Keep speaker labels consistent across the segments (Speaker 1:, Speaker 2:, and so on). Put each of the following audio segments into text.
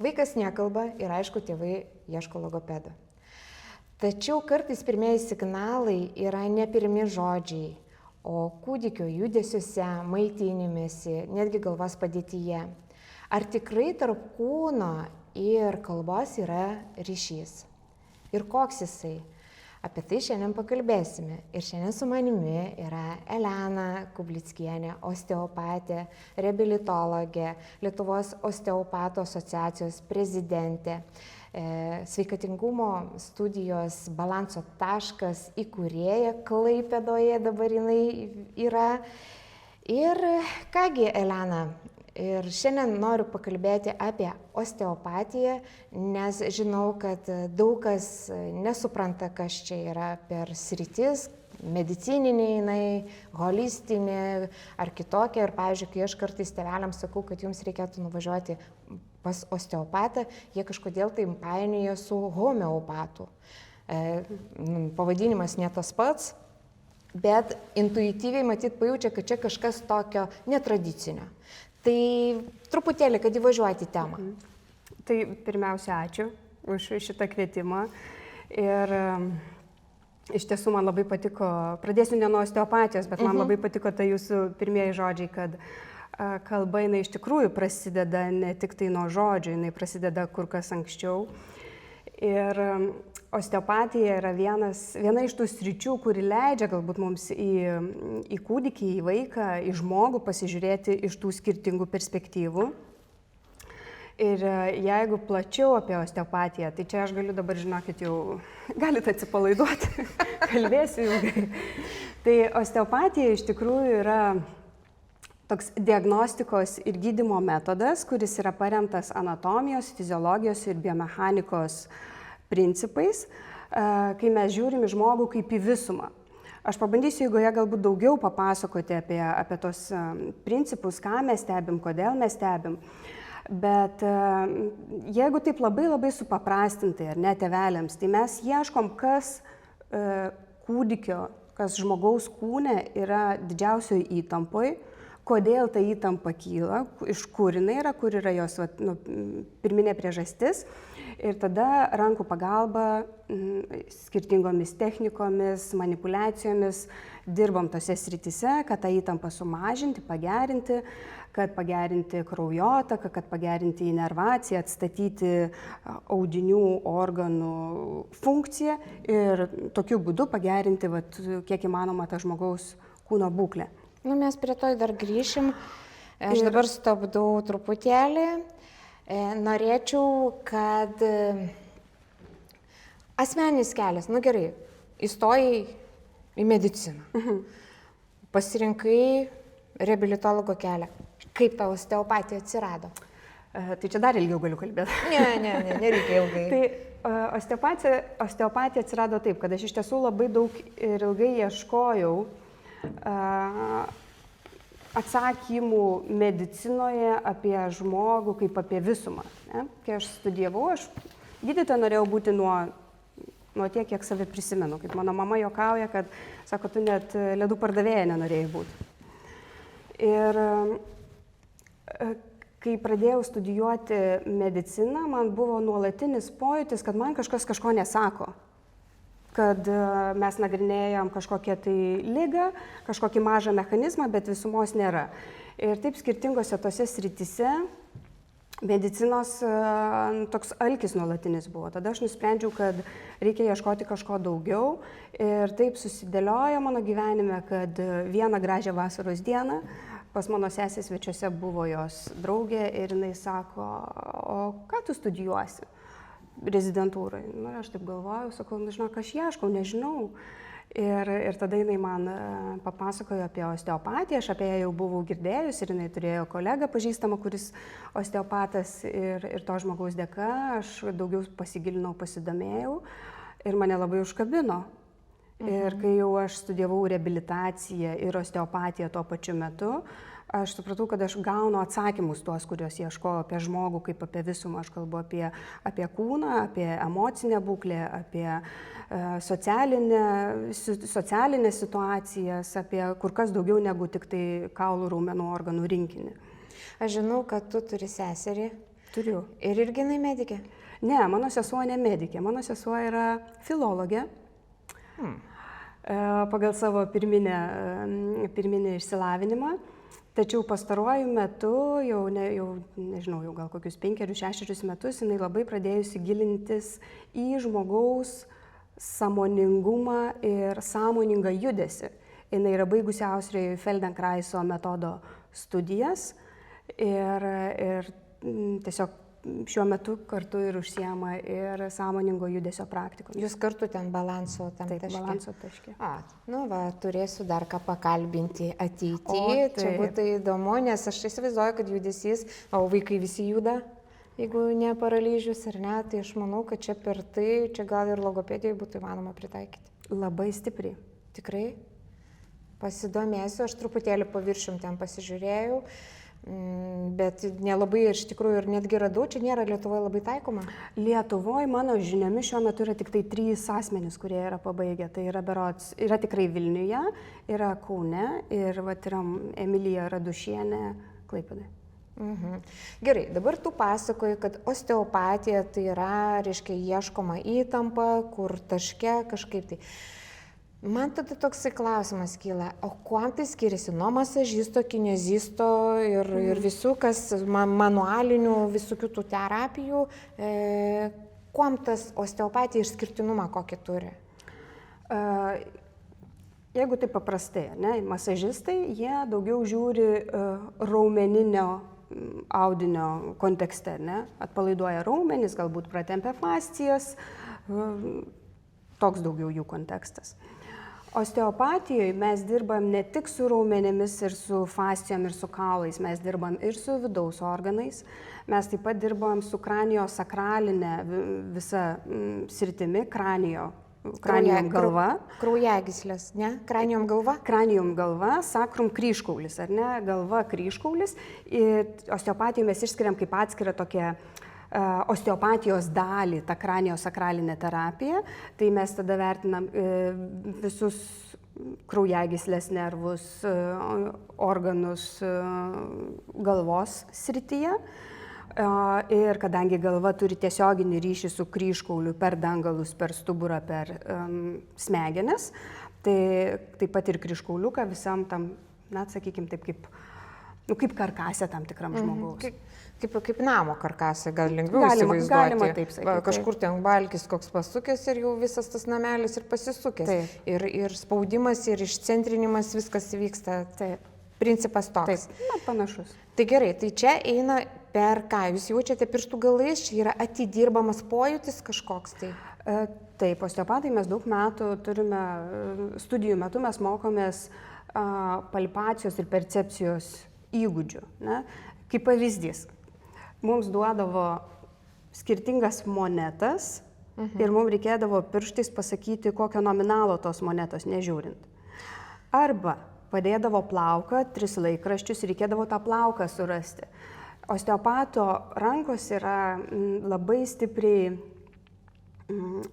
Speaker 1: Vaikas nekalba ir aišku, tėvai ieško logopedo. Tačiau kartais pirmieji signalai yra ne pirmi žodžiai, o kūdikio judesiuose, maitinimėsi, netgi galvos padėtyje. Ar tikrai tarp kūno ir kalbos yra ryšys? Ir koks jisai? Apie tai šiandien pakalbėsime. Ir šiandien su manimi yra Elena Kublickienė, osteopatė, reabilitologė, Lietuvos osteopatų asociacijos prezidentė, sveikatingumo studijos Balanso taškas įkūrėja Klaipėdoje, dabar jinai yra. Ir kągi, Elena, ir šiandien noriu pakalbėti apie osteopatiją, nes žinau, kad daug kas nesupranta, kas čia yra per sritis, medicininė jinai, holistinė ar kitokia. Ir pavyzdžiui, kai aš kartais tėveliams sakau, kad jums reikėtų nuvažiuoti pas osteopatą, jie kažkodėl tai painioja su homeopatu. Pavadinimas ne tas pats, bet intuityviai matyt pajaučia, kad čia kažkas tokio netradicinio. Tai truputėlį, kad įvažiuoti temą.
Speaker 2: Tai pirmiausia, ačiū už šitą kvietimą. Ir iš tiesų man labai patiko, pradėsiu ne nuo osteopatijos, bet man labai patiko tai jūsų pirmieji žodžiai, kad kalba jinai iš tikrųjų prasideda ne tik tai nuo žodžių, jinai prasideda kur kas anksčiau. Ir osteopatija yra viena iš tų sričių, kuri leidžia galbūt mums į kūdikį, į vaiką, į žmogų pasižiūrėti iš tų skirtingų perspektyvų. Ir jeigu plačiau apie osteopatiją, tai čia aš galiu dabar, žinokit, jau galite atsipalaiduoti, kalbėsiu ilgai. Tai osteopatija iš tikrųjų yra toks diagnostikos ir gydymo metodas, kuris yra paremtas anatomijos, fiziologijos ir biomechanikos principais, kai mes žiūrim į žmogų kaip į visumą. Aš pabandysiu eigoje galbūt daugiau papasakoti apie tos principus, ką mes stebim, kodėl mes stebim. Bet jeigu taip labai supaprastintai, ar ne tėveliams, tai mes ieškom, kas kūdikio, kas žmogaus kūne yra didžiausioje įtampoje, kodėl ta įtampa kyla, iš kur jinai yra, kur yra jos pirminė priežastis. Ir tada rankų pagalba, skirtingomis technikomis, manipulacijomis dirbam tose srityse, kad tą įtampą sumažinti, pagerinti, kad pagerinti kraujotaką, kad pagerinti inervaciją, atstatyti audinių, organų funkciją ir tokiu būdu pagerinti kiek įmanoma tą žmogaus kūno būklę.
Speaker 1: Mes prie to dar grįšim. Aš dabar stabdau truputėlį. Norėčiau, kad asmeninis kelias, gerai, įstojai į mediciną, pasirinkai reabilitologo kelią. Kaip ta osteopatija atsirado?
Speaker 2: Tai čia dar ilgiau galiu kalbėti.
Speaker 1: Nereikia ilgai.
Speaker 2: Tai osteopatija atsirado taip, kad aš iš tiesų labai daug ir ilgai ieškojau atsakymų medicinoje apie žmogų kaip apie visumą. Ne? Kai aš studijavau, aš gydytoja norėjau būti nuo tiek, kiek save prisimenu. Kaip mano mama juokauja, kad, sako, tu net ledų pardavėja nenorėjai būti. Ir kai pradėjau studijuoti mediciną, man buvo nuolatinis pojūtis, kad man kažkas kažko nesako. Kad mes nagrinėjom kažkokią tai ligą, kažkokį mažą mechanizmą, bet visumos nėra. Ir taip skirtingose tose srityse medicinos toks alkis nuolatinis buvo. Tada aš nusprendžiau, kad reikia ieškoti kažko daugiau. Ir taip susidėliojo mano gyvenime, kad vieną gražią vasaros dieną pas mano sesės svečiuose buvo jos draugė ir jinai sako, o ką tu studijuosi rezidentūrai? Aš taip galvojau, sakau, žinok, aš ieškau, nežinau. Ir tada jinai man papasakojo apie osteopatiją, aš apie ją jau buvau girdėjus ir jinai turėjo kolegą pažįstamą, kuris osteopatas ir to žmogaus dėka aš daugiau pasigilinau, pasidomėjau ir mane labai užkabino. Ir kai jau aš studijavau reabilitaciją ir osteopatiją tuo pačiu metu, aš supratau, kad aš gaunu atsakymus tuos, kuriuos ieškoju apie žmogų kaip apie visumą. Aš kalbu apie kūną, apie emocinę būklę, apie socialinės situacijas, apie kur kas daugiau negu tik tai kaulų, raumenų, organų rinkinį.
Speaker 1: Aš žinau, kad tu turi seserį,
Speaker 2: Turiu.
Speaker 1: Ir irgi jinai medikė?
Speaker 2: Ne, mano sesuo ne medikė, mano sesuo yra filologė. Pagal savo pirminį išsilavinimą. Tačiau pastaruoju metu, jau nežinau, jau gal kokius 5-6 metus, jinai labai pradėjusi gilintis į žmogaus sąmoningumą ir sąmoningą judesį. Jinai yra baigusi Austrijoje Feldenkraiso metodo studijas ir tiesiog šiuo metu kartu ir užsiema ir sąmoningo judesio praktikomis.
Speaker 1: Jūs kartu ten balanso tam
Speaker 2: Taip,
Speaker 1: taške?
Speaker 2: balanso taške.
Speaker 1: Turėsiu dar ką pakalbinti ateityje. Čia būtų įdomu, nes aš įsivaizduoju, kad judesys, o vaikai visi juda, jeigu ne paralyžius ar ne, tai aš manau, kad čia per tai, čia gal ir logopedijai būtų įmanoma pritaikyti.
Speaker 2: Labai stipriai.
Speaker 1: Tikrai? Pasidomėsiu, aš truputėlį paviršium ten pasižiūrėjau. Bet nelabai iš tikrųjų ir netgi radau, čia nėra Lietuvoje labai taikoma.
Speaker 2: Lietuvoje mano žiniomis šiuo metu yra tik tai 3 asmenys, kurie yra pabaigę. Tai yra tikrai Vilniuje, yra Kaune ir yra Emilija Radušienė Klaipėdoje.
Speaker 1: Gerai, dabar tu pasakoji, kad osteopatija tai yra, reiškia, ieškoma įtampa, kur taške kažkaip tai. Man tada toksai klausimas kyla, o kuom tai skiriasi nuo masažisto, kinezisto ir visų, kas manualinių visokių tų terapijų, kuom tas osteopatija išskirtinumą kokį turi?
Speaker 2: Jeigu tai paprastai, masažistai, jie daugiau žiūri raumeninio audinio kontekste, atpalaiduoja raumenis, galbūt pratempia fascijas, toks daugiau jų kontekstas. Osteopatijoje mes dirbam ne tik su raumenėmis ir su fascijom ir su kaulais, mes dirbam ir su vidaus organais, mes taip pat dirbam su kraniosakralinė visa sritimi, kranijom galva.
Speaker 1: Kraujagyslės, ne? Kranijom galva?
Speaker 2: Kranijom galva, sakrum kryžkaulis, ar ne? Galva kryžkaulis. Ir osteopatijoje mes išskiriam kaip atskirą tokią osteopatijos dalį, tą kraniosakralinę terapiją, tai mes tada vertinam visus kraujagyslės nervus, organus galvos srityje. Ir kadangi galva turi tiesioginį ryšį su kryžkauliu per dangalus, per stuburą, per smegenis, tai taip pat ir kryžkauliuką visam tam, sakykime, taip kaip karkasė tam tikram žmogaus.
Speaker 1: Kaip namo karkasė, gal lengviau įsivaizduoti.
Speaker 2: Galima taip sakyti.
Speaker 1: Kažkur ten balkis koks pasukęs ir jau visas tas namelis ir pasisukęs. Ir spaudimas, ir išcentrinimas, viskas vyksta.
Speaker 2: Taip.
Speaker 1: Principas toks.
Speaker 2: Taip, panašus.
Speaker 1: Tai gerai, tai čia eina per ką? Jūs jaučiate pirštų galais, čia yra atidirbamas pojūtis kažkoks tai?
Speaker 2: Taip, osteopatai mes daug metų turime, studijų metu mes mokomės palpacijos ir percepcijos įgūdžių. Kaip pavyzdys. Mums duodavo skirtingas monetas ir mums reikėdavo pirštais pasakyti, kokio nominalo tos monetos, nežiūrint. Arba padėdavo plauką, 3 laikraščius ir reikėdavo tą plauką surasti. Osteopato rankos yra labai stipriai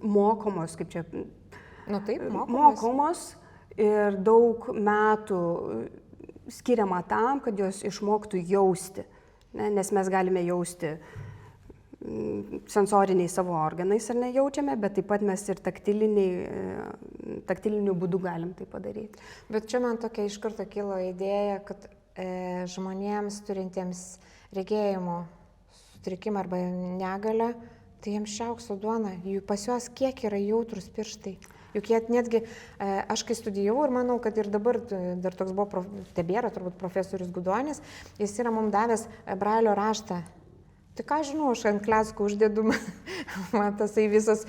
Speaker 2: mokomos, kaip čia... Mokomos ir daug metų skiriama tam, kad jos išmoktų jausti. Nes mes galime jausti sensoriniai savo organais ar nejaučiame, bet taip pat mes ir taktiliniu būdu galim tai padaryti.
Speaker 1: Bet čia man tokia iš karto kilo idėja, kad žmonėms turintiems regėjimo sutrikimą arba negalę, tai jiems šiaukso duona, pas juos kiek yra jautrus pirštai. Juk jie netgi, aš kai studijavau ir manau, kad ir dabar dar toks buvo, tebėra turbūt profesorius Gudonis, jis yra mums davęs brailio raštą. Tai ką žinau, aš ant kleskų uždedu, man tasai visas,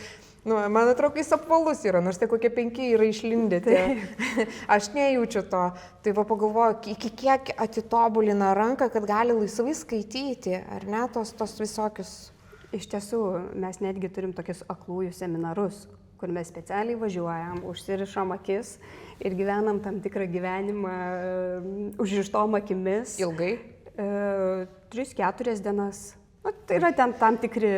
Speaker 1: man atrodo, jis apvalus yra, nors tai kokie 5 yra išlindę. Aš nejaučiu to. Tai pagalvoju, iki kiek atitobulina ranką, kad gali laisvai skaityti, ar ne, tos visokius.
Speaker 2: Iš tiesų, mes netgi turim tokius aklųjų seminarus, kur mes specialiai važiuojam, užsirišam akis ir gyvenam tam tikrą gyvenimą užrištom akimis.
Speaker 1: Ilgai?
Speaker 2: 3-4 dienas. Tai yra ten tam tikri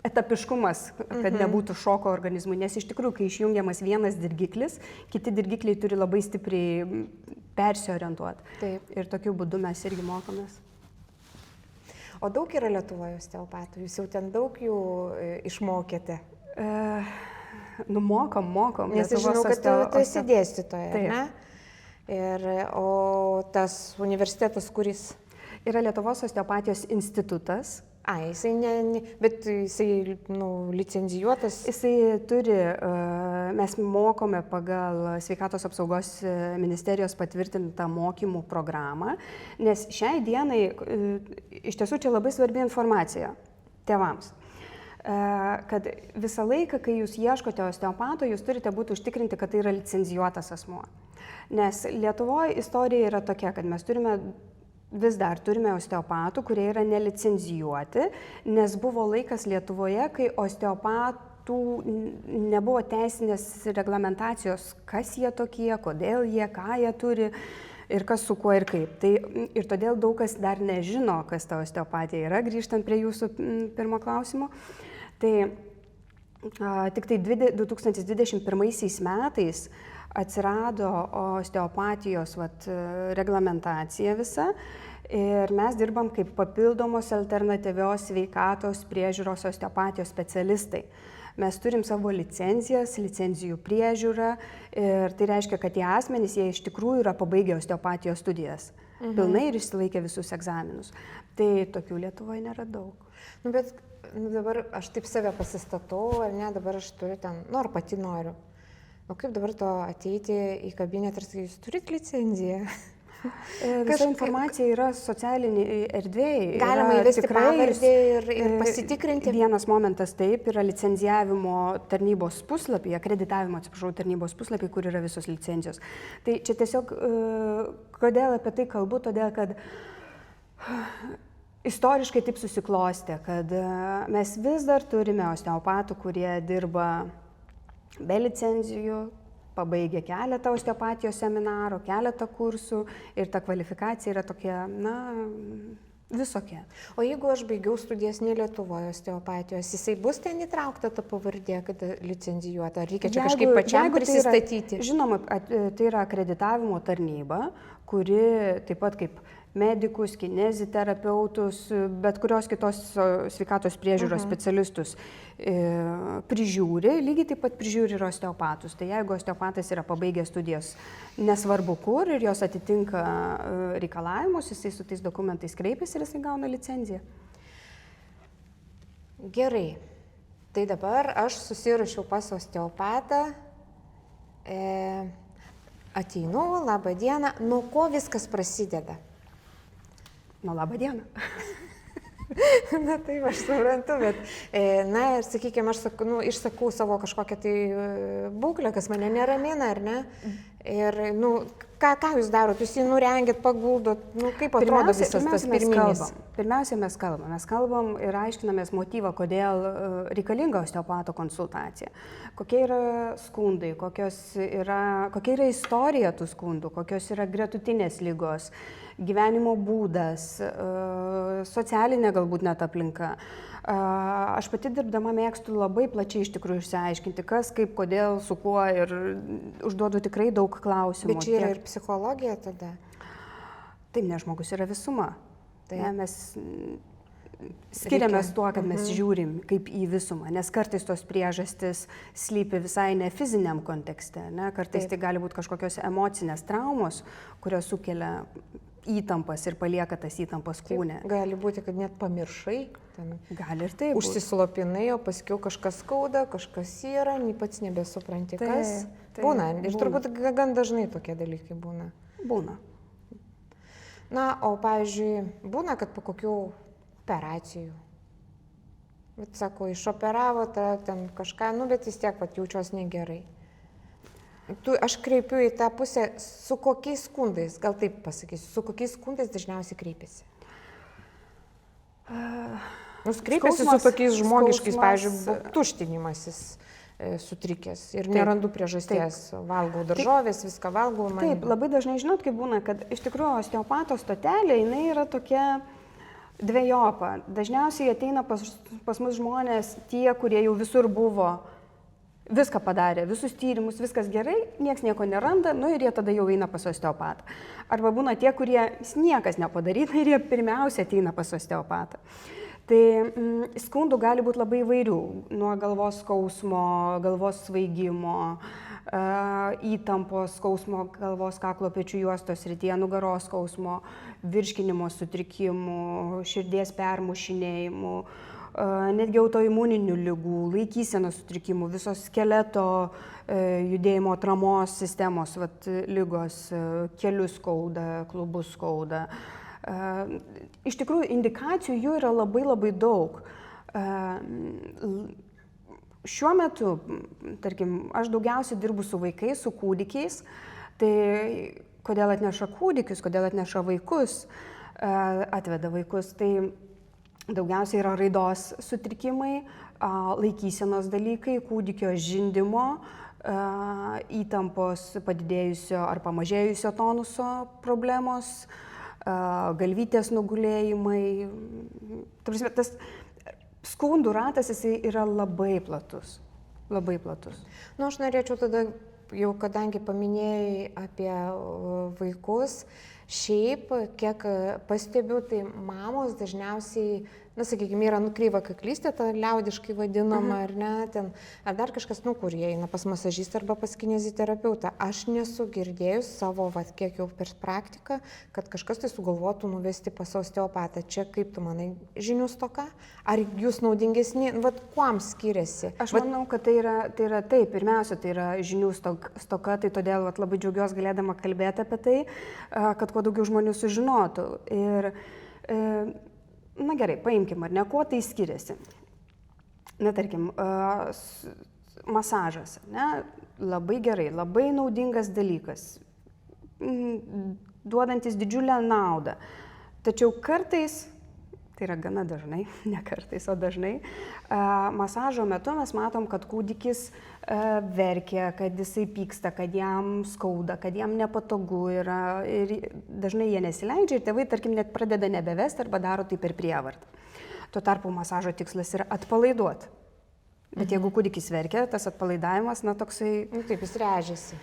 Speaker 2: etapiškumas, kad nebūtų šoko organizmui, nes iš tikrųjų, kai išjungiamas vienas dirgiklis, kiti dirgikliai turi labai stipriai persiorientuoti.
Speaker 1: Taip.
Speaker 2: Ir tokiu būdu mes irgi mokomės.
Speaker 1: O daug yra Lietuvoje osteopatų, jūs jau ten daug jų išmokėte?
Speaker 2: Mokom.
Speaker 1: Nes aš žinau, kad tu esi dėstytoja,
Speaker 2: Taip.
Speaker 1: ne? O tas universitetas, kuris?
Speaker 2: Yra Lietuvos osteopatijos institutas.
Speaker 1: Bet jisai licencijuotas.
Speaker 2: Jisai turi, mes mokome pagal Sveikatos apsaugos ministerijos patvirtintą mokymų programą, nes šiai dienai iš tiesų čia labai svarbi informacija tėvams. Kad visą laiką, kai jūs ieškote osteopato, jūs turite būti užtikrinti, kad tai yra licencijuotas asmuo. Nes Lietuvoje istorija yra tokia, kad mes vis dar turime osteopatų, kurie yra nelicencijuoti, nes buvo laikas Lietuvoje, kai osteopatų nebuvo teisinės reglamentacijos, kas jie tokie, kodėl jie, ką jie turi ir kas su kuo ir kaip. Ir todėl daug kas dar nežino, kas ta osteopatija yra, grįžtant prie jūsų pirmo klausimo. Tai tik tai 2021 metais atsirado osteopatijos reglamentacija visa ir mes dirbam kaip papildomos alternatyvios sveikatos priežiūros osteopatijos specialistai. Mes turim savo licencijas, licencijų priežiūrą ir tai reiškia, kad tie asmenys, jie iš tikrųjų yra pabaigę osteopatijos studijas. Pilnai ir išsilaikė visus egzaminus. Tai tokių Lietuvoje nėra daug.
Speaker 1: Bet dabar aš taip save pasistatau, ar ne, dabar aš turiu ten, ar pati noriu. O kaip dabar to ateiti į kabinetą ir sakyti, jūs turit licenciją?
Speaker 2: Visa informacija yra socialinėje erdvėje.
Speaker 1: Galima įvesti pavardę ir pasitikrinti.
Speaker 2: Vienas momentas taip, yra licencijavimo tarnybos puslapį, akreditavimo, tarnybos puslapį, kur yra visos licencijos. Tai čia tiesiog, kodėl apie tai kalbu, todėl kad istoriškai taip susiklostė, kad mes vis dar turime osteopatų, kurie dirba be licencijų, pabaigė keletą osteopatijos seminarų, keletą kursų ir ta kvalifikacija yra tokia, visokia.
Speaker 1: O jeigu aš baigiau studijas ne Lietuvoje osteopatijos, jisai bus ten įtraukta ta pavardė, kad licencijuota, ar reikia čia kažkaip pačiam prisistatyti?
Speaker 2: Žinoma, tai yra akreditavimo tarnyba, kuri taip pat kaip medikus, kineziterapeutus, bet kurios kitos sveikatos priežiūros specialistus prižiūri, lygiai taip pat prižiūri ir osteopatus. Tai jeigu osteopatas yra pabaigęs studijas nesvarbu kur ir jos atitinka reikalavimus, jisai su tais dokumentais kreipiasi ir jisai gauna licenciją.
Speaker 1: Gerai, tai dabar aš susirašiau pas osteopatą, ateinu, labą dieną, nuo ko viskas prasideda?
Speaker 2: Labą dieną.
Speaker 1: Na taip, aš suprantu, bet, ir sakykime, aš išsakau savo kažkokią tai būklę, kas mane neramina, ar ne? Ir, ką jūs darot? Jūs jį nurengit, paguldot, kaip atrodo visas tas pirminis?
Speaker 2: Pirmiausia, mes kalbam ir aiškinamės motyvą, kodėl reikalinga osteopato konsultacija. Kokie yra skundai, kokia yra istorija tų skundų, kokios yra gretutinės ligos, gyvenimo būdas, socialinė galbūt net aplinka. Aš pati dirbdama mėgstu labai plačiai iš tikrųjų išsiaiškinti, kas, kaip, kodėl, su kuo ir užduodu tikrai daug klausimų.
Speaker 1: Bet čia yra ir psichologija tada?
Speaker 2: Taip, nes žmogus yra visuma. Tai mes skiriamės tuo, kad mes žiūrim kaip į visumą, nes kartais tos priežastis slypi visai ne fiziniam kontekste, ne? Kartais tai gali būti kažkokios emocinės traumos, kurios sukelia įtampas ir palieka tas įtampas kūne.
Speaker 1: Gali būti, kad net pamiršai,
Speaker 2: gali ir taip.
Speaker 1: Užsislopinai, o paskiau kažkas skauda, kažkas yra, pats nebesupranti, kas. Būna. Ir turbūt gan dažnai tokie dalykai būna.
Speaker 2: Būna.
Speaker 1: O pavyzdžiui, būna, kad po kokių operacijų. Bet sako, išoperavo ten kažką, bet vis tiek jaučiuos negerai. Aš kreipiu į tą pusę, su kokiais skundais, gal taip pasakysiu, su kokiais skundais dažniausiai kreipiasi? Kreipiasi su tokiais žmogiškais, pavyzdžiui, tuštinimasis sutrikęs ir nerandu priežasties, valgau daržovės, viską valgau.
Speaker 2: Taip, labai dažnai žinot, kaip būna, kad iš tikrųjų osteopato stotelė, jinai yra tokia dvejopa. Dažniausiai ateina pas mus žmonės tie, kurie jau visur buvo viską padarė, visus tyrimus, viskas gerai, niekas nieko neranda, nu ir jie tada jau eina pas osteopatą. Arba būna tie, kurie niekas nepadaryta ir jie pirmiausia ateina pas osteopatą. Tai skundų gali būti labai įvairių, nuo galvos skausmo, galvos svaigimo, įtampos skausmo galvos kaklo pečių juostos srityje, nugaros skausmo, virškinimo sutrikimų, širdies permušinėjimų, netgi autoimuninių ligų, laikysenos sutrikimų, visos skeleto judėjimo atramos sistemos ligos, kelius skauda, klubus skauda. Iš tikrųjų, indikacijų jų yra labai labai daug. Šiuo metu, tarkim, aš daugiausiai dirbu su vaikais, su kūdikiais, tai kodėl atneša kūdikius, kodėl atneša vaikus, atveda vaikus, tai daugiausiai yra raidos sutrikimai, laikysenos dalykai, kūdikio žindymo, įtampos padidėjusio ar pamažėjusio tonuso problemos, galvytės nugulėjimai. Tas skundų ratas jisai yra labai platus, labai platus.
Speaker 1: Nu, aš norėčiau tada, jau kadangi paminėjai apie vaikus, šiaip, kiek pastebiu, tai mamos dažniausiai, na, sakykime, yra nukryva kaklystė, ta liaudiškai vadinama, ar ne, ten, ar dar kažkas, nu, kur jie eina pas masažistą arba pas kineziterapeutą. Aš nesu girdėjus savo, kiek jau per praktiką, kad kažkas tai sugalvotų nuvesti pas osteopatą. Čia, kaip tu manai, žinių stoka? Ar jūs naudingesni, kuom skiriasi?
Speaker 2: Aš manau, kad tai yra taip, pirmiausia, tai yra žinių stoka, tai todėl labai džiaugiuosi galėdama kalbėti apie tai, kad kuo daugiau žmonių sužinotų. Ir, na gerai, paimkim, ar ne, kuo tai skiriasi. Na, tarkim, masažas, ne, labai gerai, labai naudingas dalykas, duodantis didžiulę naudą. Tačiau kartais, tai yra gana dažnai, ne kartais, o dažnai, masažo metu mes matom, kad kūdikis verkia, kad jisai pyksta, kad jam skauda, kad jam nepatogu yra ir dažnai jie nesileidžia ir tėvai, tarkim, net pradeda nebevesti arba daro tai per prievartą. Tuo tarpu masažo tikslas yra atpalaiduoti. Bet jeigu kūdikis verkia, tas atpalaidavimas, na, toksai...
Speaker 1: Taip, jis režiasi.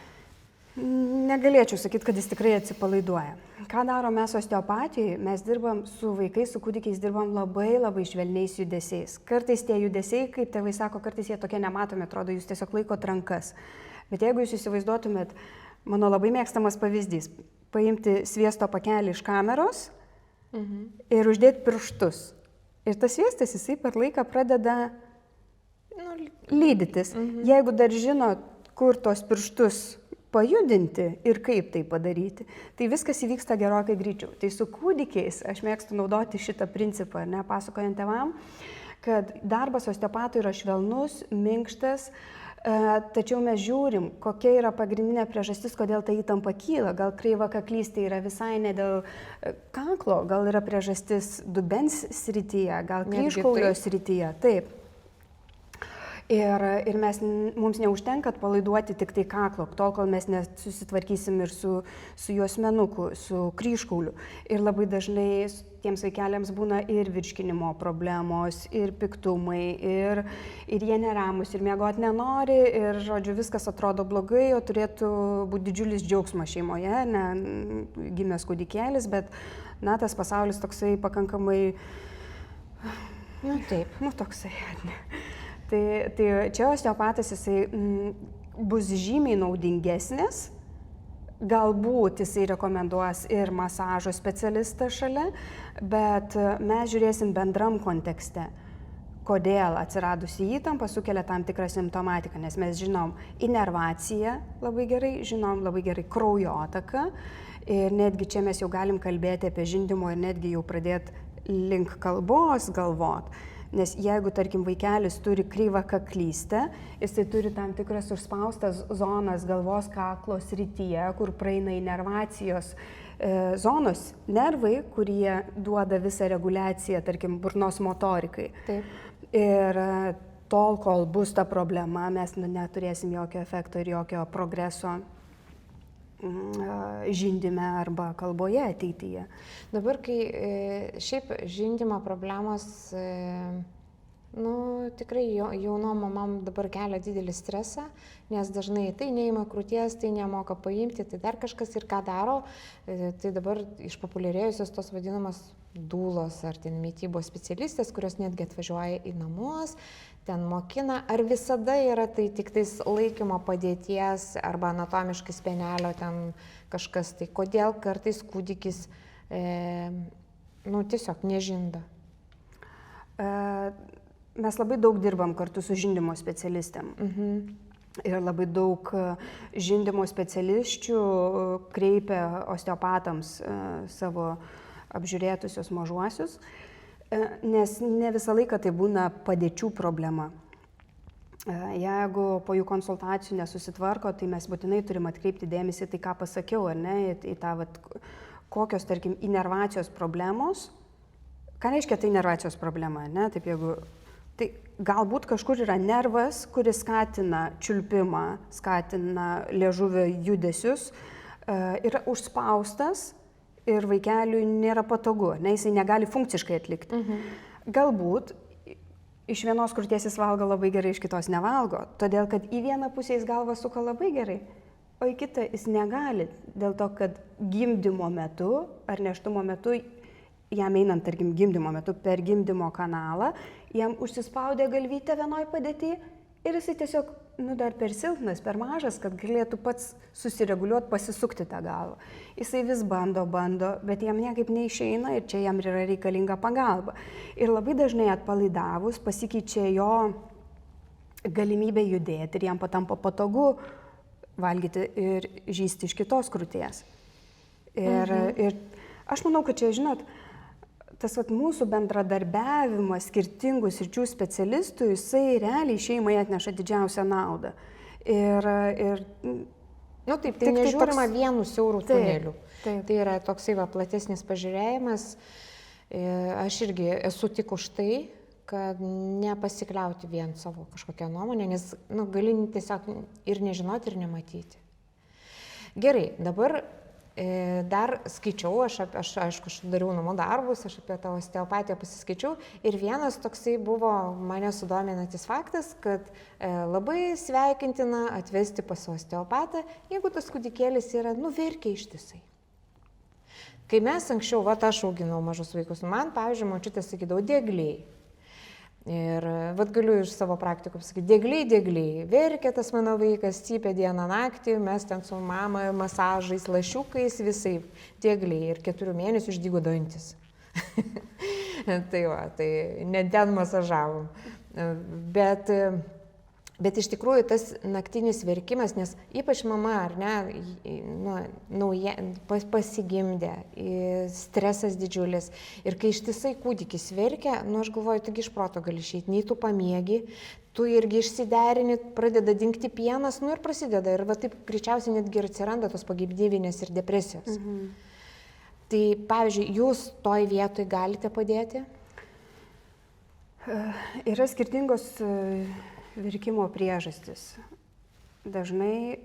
Speaker 2: Negalėčiau sakyti, kad jis tikrai atsipalaiduoja. Ką daro mes osteopatijai? Mes dirbam su vaikais, su kūdikiais, dirbam labai labai švelniais judesiais. Kartais tie judesiai, kaip tėvai sako, kartais jie tokie nematomi, atrodo, jūs tiesiog laikot rankas. Bet jeigu jūs įsivaizduotumėt, mano labai mėgstamas pavyzdys, paimti sviesto pakelį iš kameros ir uždėti pirštus. Ir tas sviestas jisai per laiką pradeda lydytis. Jeigu dar žinot, kur tos pirštus pajudinti ir kaip tai padaryti, tai viskas įvyksta gerokai greičiau. Tai su kūdikiais aš mėgstu naudoti šitą principą, ne, pasakojant tėvam, kad darbas osteopatų yra švelnus, minkštas, tačiau mes žiūrim, kokia yra pagrindinė priežastis, kodėl ta įtampa kyla. Gal kreiva kaklystė yra visai ne dėl kaklo, gal yra priežastis dubens srityje, gal kryžkaulio srityje. Taip. Ir mums neužtenka atpalaiduoti tik tai kaklo, tol kol mes nesusitvarkysim ir su juosmenuku, su kryžkauliu. Ir labai dažnai tiems vaikeliams būna ir virškinimo problemos, ir piktumai, ir jie neramus, ir miegoti nenori, ir, žodžiu, viskas atrodo blogai, o turėtų būti didžiulis džiaugsmas šeimoje, ne gimęs kūdikėlis, bet, na, tas pasaulis toksai pakankamai,
Speaker 1: taip,
Speaker 2: toksai, ne. Tai čia osteopatas jisai bus žymiai naudingesnis, galbūt jisai rekomenduos ir masažo specialistą šalia, bet mes žiūrėsim bendram kontekste, kodėl atsiradusi įtampa sukelia tam tikrą simptomatiką, nes mes žinom inervaciją labai gerai kraujotaką ir netgi čia mes jau galim kalbėti apie žindymo ir netgi jau pradėti link kalbos galvot. Nes jeigu, tarkim, vaikelis turi kreivą kaklystę, jisai turi tam tikras užspaustas zonas galvos kaklo srityje, kur praeina inervacijos zonos nervai, kurie duoda visą reguliaciją, tarkim, burnos motorikai.
Speaker 1: Taip.
Speaker 2: Ir tol, kol bus ta problema, mes neturėsim jokio efekto ir jokio progreso žindyme arba kalboje ateityje.
Speaker 1: Dabar, kai šiaip žindymo problemos, tikrai jaunom mamam dabar kelia didelį stresą, nes dažnai tai neima krūties, tai nemoka paimti, tai dar kažkas ir ką daro, tai dabar išpopuliarėjusios tos vadinamas dūlos ar ten mitybos specialistės, kurios netgi atvažiuoja į namus, ten mokina, ar visada yra tai tik tais laikymo padėties arba anatomiškai spenelio ten kažkas, tai kodėl kartais kūdikis tiesiog nežinda.
Speaker 2: Mes labai daug dirbam kartu su žindymo specialistėm. Ir labai daug žindymo specialisčių kreipia osteopatams savo apžiūrėtusius mažuosius, nes ne visą laiką tai būna padėčių problema. Jeigu po jų konsultacijų nesusitvarko, tai mes būtinai turim atkreipti dėmesį tai, ką pasakiau, ar ne, į tą, kokios, tarkim, inervacijos problemos. Ką reiškia tai inervacijos problema, ne? Taip, tai galbūt kažkur yra nervas, kuris skatina čiulpimą, skatina liežuvio judesius, yra užspaustas ir vaikeliui nėra patogu, ne, jisai negali funkciškai atlikti. Galbūt iš vienos krūties jis valgo labai gerai, iš kitos nevalgo, todėl kad į vieną pusę jis galvą suka labai gerai, o į kitą jis negali, dėl to, kad gimdymo metu ar nėštumo metu, jam einant, tarkim, gimdymo metu per gimdymo kanalą, jam užsispaudė galvytę vienoj padėty ir jisai tiesiog, dar per silpnas, per mažas, kad galėtų pats susireguliuoti, pasisukti tą galvą. Jisai vis bando, bet jam niekaip neišeina ir čia jam yra reikalinga pagalba. Ir labai dažnai atpalaidavus pasikeičia jo galimybė judėti ir jam patampa patogu valgyti ir žysti iš kitos krūties. Ir aš manau, kad čia, žinot, tas mūsų bendradarbiavimas skirtingų sričių specialistų, jisai realiai šeimai atneša didžiausią naudą.
Speaker 1: Taip, tai nežiūrima vienu siaurų tuneliu. Tai yra toksai platesnis pažiūrėjimas. Aš irgi esu tik už tai, kad nepasikliauti vien savo kažkokią nuomonę, nes gali tiesiog ir nežinoti, ir nematyti. Gerai, dabar dar skaičiau, aš aišku, dariau namų darbus, aš apie tą osteopatiją pasiskaičiau ir vienas toksai buvo mane sudominantis faktas, kad labai sveikintina atvesti pas osteopatą, jeigu tas kūdikėlis yra verkia ištisai. Kai mes anksčiau, aš auginau mažus vaikus, man, pavyzdžiui, močiutė sakydavo diegliai. Ir galiu iš savo praktikų pasakyti, diegliai, verkia tas mano vaikas, cypia dieną naktį, mes ten su mama masažais, lašiukais, visai diegliai ir 4 mėnesių išdygo dantis. Tai ne ten masažavom. Bet iš tikrųjų tas naktinis verkimas, nes ypač mama, ar ne, pasigimdė, stresas didžiulis. Ir kai ištisai kūdikis verkia, aš galvoju, taigi iš proto gali išeiti, nei tu pamiegi, tu irgi išsiderini, pradeda dingti pienas, ir prasideda. Ir taip greičiausiai netgi ir atsiranda tos pagimdyvinės ir depresijos. Tai, pavyzdžiui, jūs toj vietoj galite padėti?
Speaker 2: Yra skirtingos verkimo priežastis. Dažnai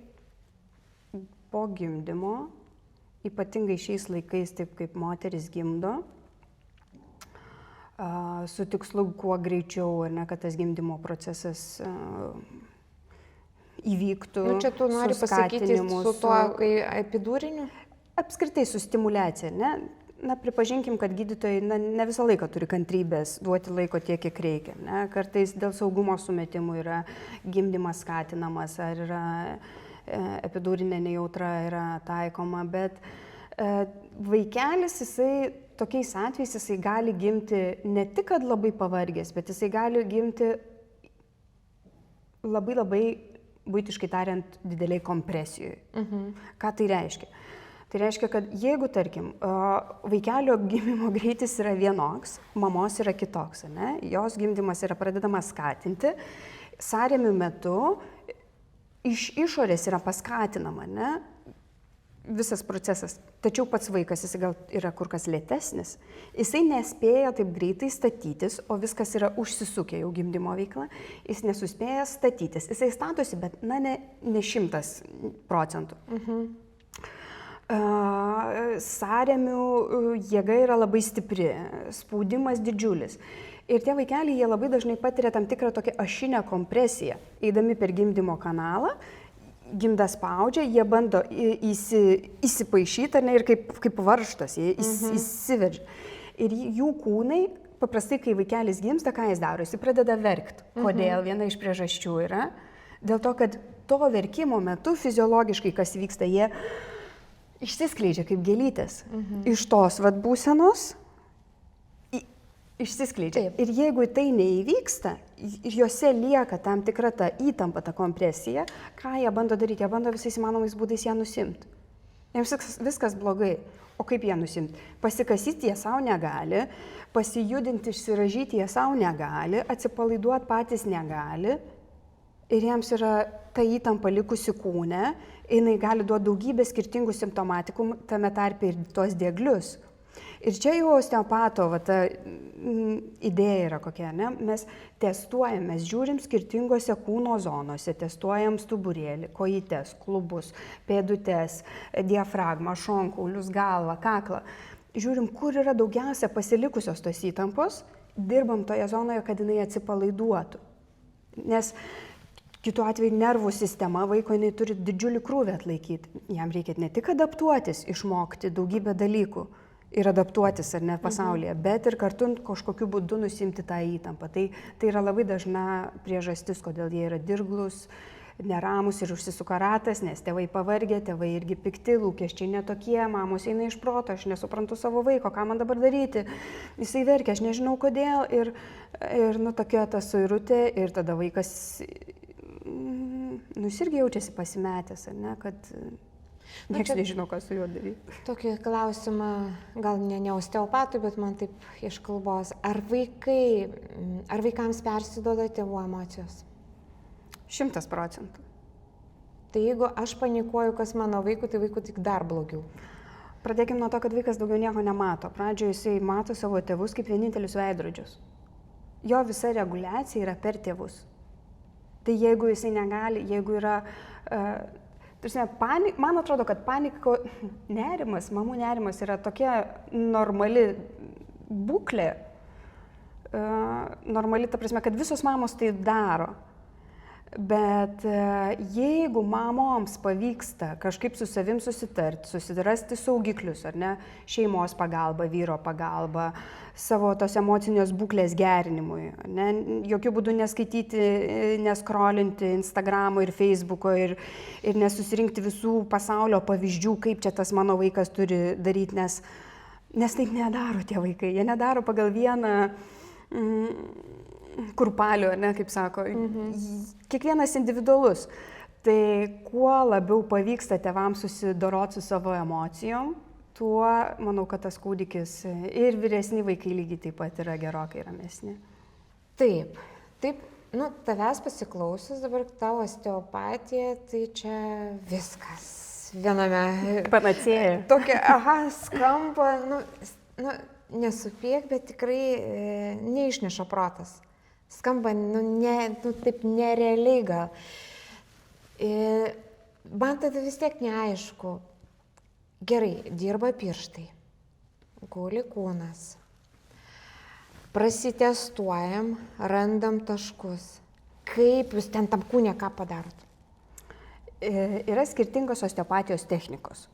Speaker 2: po gimdymo, ypatingai šiais laikais, taip kaip moteris gimdo, su tikslu kuo greičiau, kad tas gimdymo procesas įvyktų.
Speaker 1: Čia tu nori pasakyti su tuo, kai epidūriniu?
Speaker 2: Apskritai su stimuliacija, ne? Pripažinkim, kad gydytojai ne visą laiką turi kantrybės duoti laiko tiek, kiek reikia. Ne? Kartais dėl saugumo sumetimų yra gimdymas skatinamas, ar yra epidurinė nejautra yra taikoma, bet vaikelis, jisai tokiais atvejais, jisai gali gimti ne tik, kad labai pavargęs, bet jisai gali gimti labai labai, buitiškai tariant, dideliai kompresijoje. Ką tai reiškia? Tai reiškia, kad jeigu, tarkim, vaikelio gimimo greitis yra vienoks, mamos yra kitoks, ne? Jos gimdymas yra pradedamas skatinti, sąrėmių metu iš išorės yra paskatinama, ne? Visas procesas. Tačiau pats vaikas, jis gal yra kur kas lėtesnis, jisai nespėja taip greitai statytis, o viskas yra užsisukę jau gimdymo veikla, jis nesuspėja statytis, jisai statosi, bet ne 100%. Sąrėmių jėga yra labai stipri, spaudimas didžiulis. Ir tie vaikeliai, jie labai dažnai patiria tam tikrą tokią ašinę kompresiją, eidami per gimdymo kanalą. Gimda spaudžia, jie bando įsipaišyti, ar ne, ir kaip varžtas, jie įsiveržia. Ir jų kūnai, paprastai, kai vaikelis gimsta, ką jis daro? Jis pradeda verkti. Kodėl? Viena iš priežasčių yra dėl to, kad to verkimo metu fiziologiškai, kas vyksta, jie išsiskleidžia kaip gėlytės. Iš tos būsenos išsiskleidžia. Ir jeigu tai neįvyksta, ir juose lieka tam tikra ta įtampa, ta kompresija, ką jie bando daryti? Jie bando visais įmanomais būdais ją nusimti. Jiems viskas blogai. O kaip jie nusimti? Pasikasyti jie savo negali, pasijudinti, išsiražyti jie savo negali, atsipalaiduoti patys negali. Ir jiems yra ta įtampa likusi kūne, jinai gali duoti daugybę skirtingų simptomatikų, tame tarpe ir tuos dieglius. Ir čia jau osteopato ta idėja yra kokia, ne? Mes testuojam, mes žiūrim skirtingose kūno zonose, testuojam stuburėlį, kojytes, klubus, pėdutes, diafragmą, šonkaulius, galvą, kaklą. Žiūrim, kur yra daugiausia pasilikusios tos įtampos, dirbam toje zonoje, kad jinai atsipalaiduotų. Nes kitu atveju nervų sistema vaiko jinai turi didžiulį krūvį atlaikyti. Jam reikia ne tik adaptuotis, išmokti daugybę dalykų ir adaptuotis ar ne pasaulyje, bet ir kartu kažkokiu būdu nusimti tą įtampą. Tai yra labai dažna priežastis, kodėl jie yra dirglus, neramus ir užsisuka ratas, nes tėvai pavargę, tėvai irgi pikti, lūkesčiai netokie, mamos eina iš proto, aš nesuprantu savo vaiko, ką man dabar daryti. Jisai verkia, aš nežinau kodėl ir tokia ta suirutė ir tada vaikas jis irgi jaučiasi pasimetęs, ar ne, kad niekas nežino, ką su juo daryti. Tokį
Speaker 1: klausimą, gal ne osteopatui, bet man taip iš kalbos. Ar vaikams persiduoda tėvų emocijos?
Speaker 2: 100%.
Speaker 1: Tai jeigu aš panikuoju, kas mano vaikui, tai vaikui tik dar blogiau.
Speaker 2: Pradėkime nuo to, kad vaikas daugiau nieko nemato. Pradžioje jisai mato savo tėvus kaip vienintelius veidrodžius. Jo visa reguliacija yra per tėvus. Tai jeigu jisai negali, jeigu yra... Man atrodo, kad nerimas, mamų nerimas yra tokia normali būklė, normali ta prasme, kad visos mamos tai daro. Bet jeigu mamoms pavyksta kažkaip su savim susitarti, susirasti saugiklius, ar ne, šeimos pagalba, vyro pagalba, savo tos emocinės būklės gerinimui, ne, jokių būdų neskaityti, neskrolinti Instagramo ir Facebooko ir nesusirinkti visų pasaulio pavyzdžių, kaip čia tas mano vaikas turi daryti, nes taip nedaro tie vaikai, jie nedaro pagal vieną kurpalių, ne, kaip sako, kiekvienas individualus. Tai kuo labiau pavyksta tėvams susidoroti su savo emocijom, tuo, manau, kad tas kūdikis ir vyresni vaikai lygiai taip pat yra gerokai ramesni.
Speaker 1: Taip, tavęs pasiklausius dabar tavo osteopatija, tai čia viskas viename.
Speaker 2: Panacėja.
Speaker 1: Tokia, skamba, nesupėk, bet tikrai neišneša protas. Skamba, taip nerealiai gal. Man tada vis tiek neaišku. Gerai, dirba pirštai, guli kūnas. Prasitestuojam, randam taškus. Kaip jūs ten tam kūne ką padarot?
Speaker 2: Yra skirtingos osteopatijos technikos.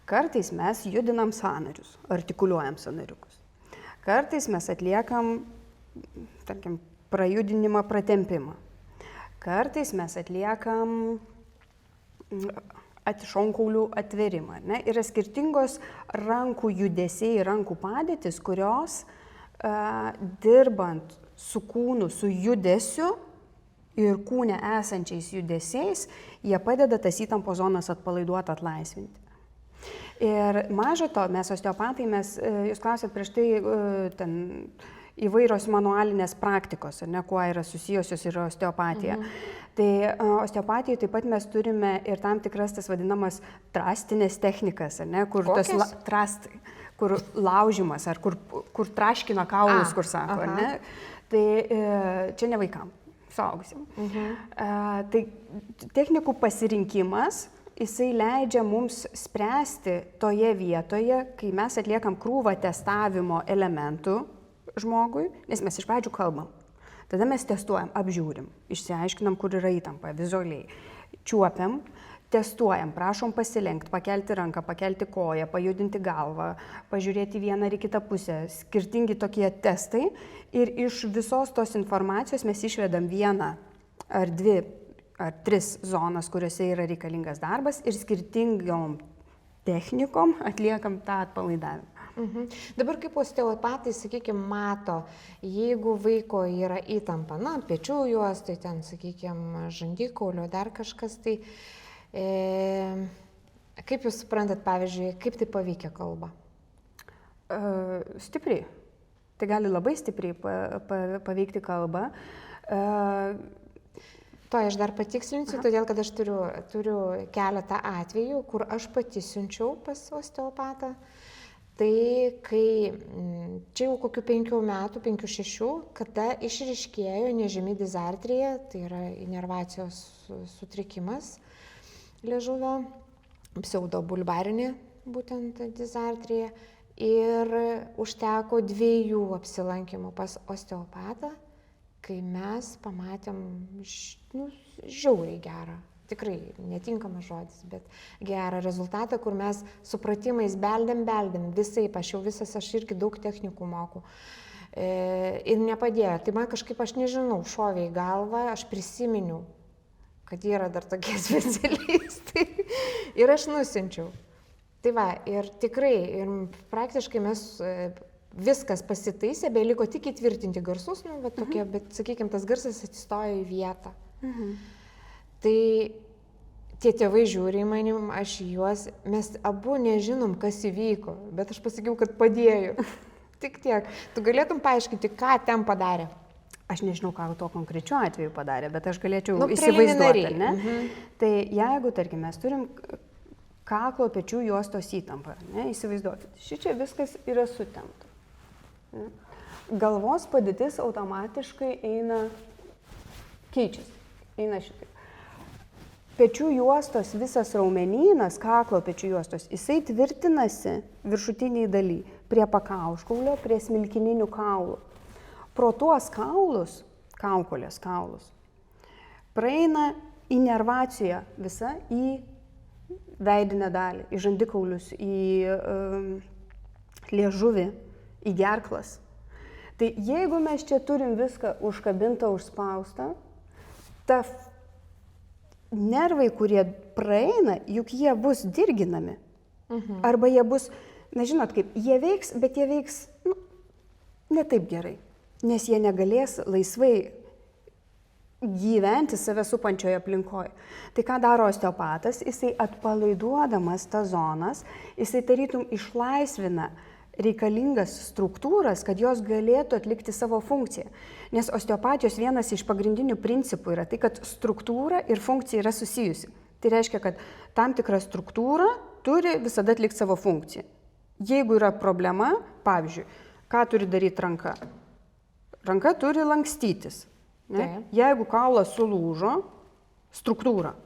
Speaker 2: Kartais mes judinam sąnarius, artikuliuojam sąnariukus. Kartais mes atliekam, tarkim, prajudinimą, pratempimą. Kartais mes atliekam šonkaulių atvėrimą. Ne? Yra skirtingos rankų judesiai, rankų padėtis, kurios dirbant su kūnu, su judesiu ir kūne esančiais judesiais, jie padeda tas įtampo zonas atpalaiduoti, atlaisvinti. Ir maža to, mes osteopatai, jūs klausėt prieš tai ten įvairios manualinės praktikos, ne, kuo yra susijusios ir osteopatija. Tai osteopatijoje taip pat mes turime ir tam tikras tas vadinamas trastinės technikas, ne, kur trastai, kur laužimas, ar kur traškina kaulus, kur sako, ne. Tai čia ne vaikam, suaugusiam. Tai technikų pasirinkimas, jisai leidžia mums spręsti toje vietoje, kai mes atliekam krūvą testavimo elementų žmogui, nes mes iš pradžių kalbam. Tada mes testuojam, apžiūrim, išsiaiškinam, kur yra įtampa vizualiai, čiuopiam, testuojam, prašom pasilenkti, pakelti ranką, pakelti koją, pajudinti galvą, pažiūrėti vieną ar kitą pusę. Skirtingi tokie testai ir iš visos tos informacijos mes išvedam vieną ar dvi ar tris zonas, kuriuose yra reikalingas darbas ir skirtingom technikom atliekam tą atpalaidavimą.
Speaker 1: Dabar kaip osteopatai, sakykime, mato, jeigu vaiko yra įtampa, pečių juostai, ten, sakykime, žandikaulio, dar kažkas, tai kaip jūs suprantat, pavyzdžiui, kaip tai paveikia kalbą?
Speaker 2: Stipriai. Tai gali labai stipriai paveikti kalbą.
Speaker 1: To aš dar patikslinsiu, todėl kad aš turiu keletą atvejų, kur aš pati siunčiau pas osteopatą. Tai kai čia jau kokių 5 metų, 5-6, kada išryškėjo nežymi dizartrija, tai yra inervacijos sutrikimas liežuvio, pseudobulbarinė būtent dizartrija, ir užteko 2 apsilankimų pas osteopatą, kai mes pamatėm žiauriai gerą. Tikrai netinkamas žodis, bet gerą rezultatą, kur mes supratimais beldėm, visaip, aš irgi daug technikų moku. Ir nepadėjo. Tai man kažkaip, aš nežinau, šovė į galvą, aš prisiminiau, kad yra dar tokie specialistai. Ir aš nusiunčiau. Tai va, ir tikrai, ir praktiškai mes viskas pasitaisė, beliko tik įtvirtinti garsus, tokie, bet, sakykime, tas garsas atsistojo į vietą. Tai tie tėvai žiūri į manim, aš į juos, mes abu nežinom, kas įvyko, bet aš pasakiau, kad padėjo. Tik tiek. Tu galėtum paaiškinti, ką ten padarė?
Speaker 2: Aš nežinau, ką to konkrečiu atveju padarė, bet aš galėčiau įsivaizduoti, ne? Tai jeigu, tarkim, mes turim kaklo pečių juostos įtampą, ne? Įsivaizduokit, šičia viskas yra sutempta. Ne? Galvos padėtis automatiškai keičiasi, eina šitaip. Pečių juostos visas raumenynas, kaklo pečių juostos, jisai tvirtinasi viršutiniai daly, prie pakauškaulio, prie smilkininių kaulų. Pro tuos kaulus, kaukolės kaulus, praeina inervacija visa į veidinę dalį, į žandikaulius, į liežuvį, į gerklas. Tai jeigu mes čia turim viską užkabintą, užspaustą, ta nervai, kurie praeina, juk jie bus dirginami. Arba jie bus, žinot kaip, jie veiks, bet jie veiks ne taip gerai, nes jie negalės laisvai gyventi save supančioje aplinkoje. Tai ką daro osteopatas, jisai atpalaiduodamas tas zonas, jisai tarytum išlaisvina reikalingas struktūras, kad jos galėtų atlikti savo funkciją. Nes osteopatijos vienas iš pagrindinių principų yra tai, kad struktūra ir funkcija yra susijusi. Tai reiškia, kad tam tikra struktūra turi visada atlikti savo funkciją. Jeigu yra problema, pavyzdžiui, ką turi daryti ranka? Ranka turi lankstytis. Ne? Jeigu kaulas sulūžo, struktūra,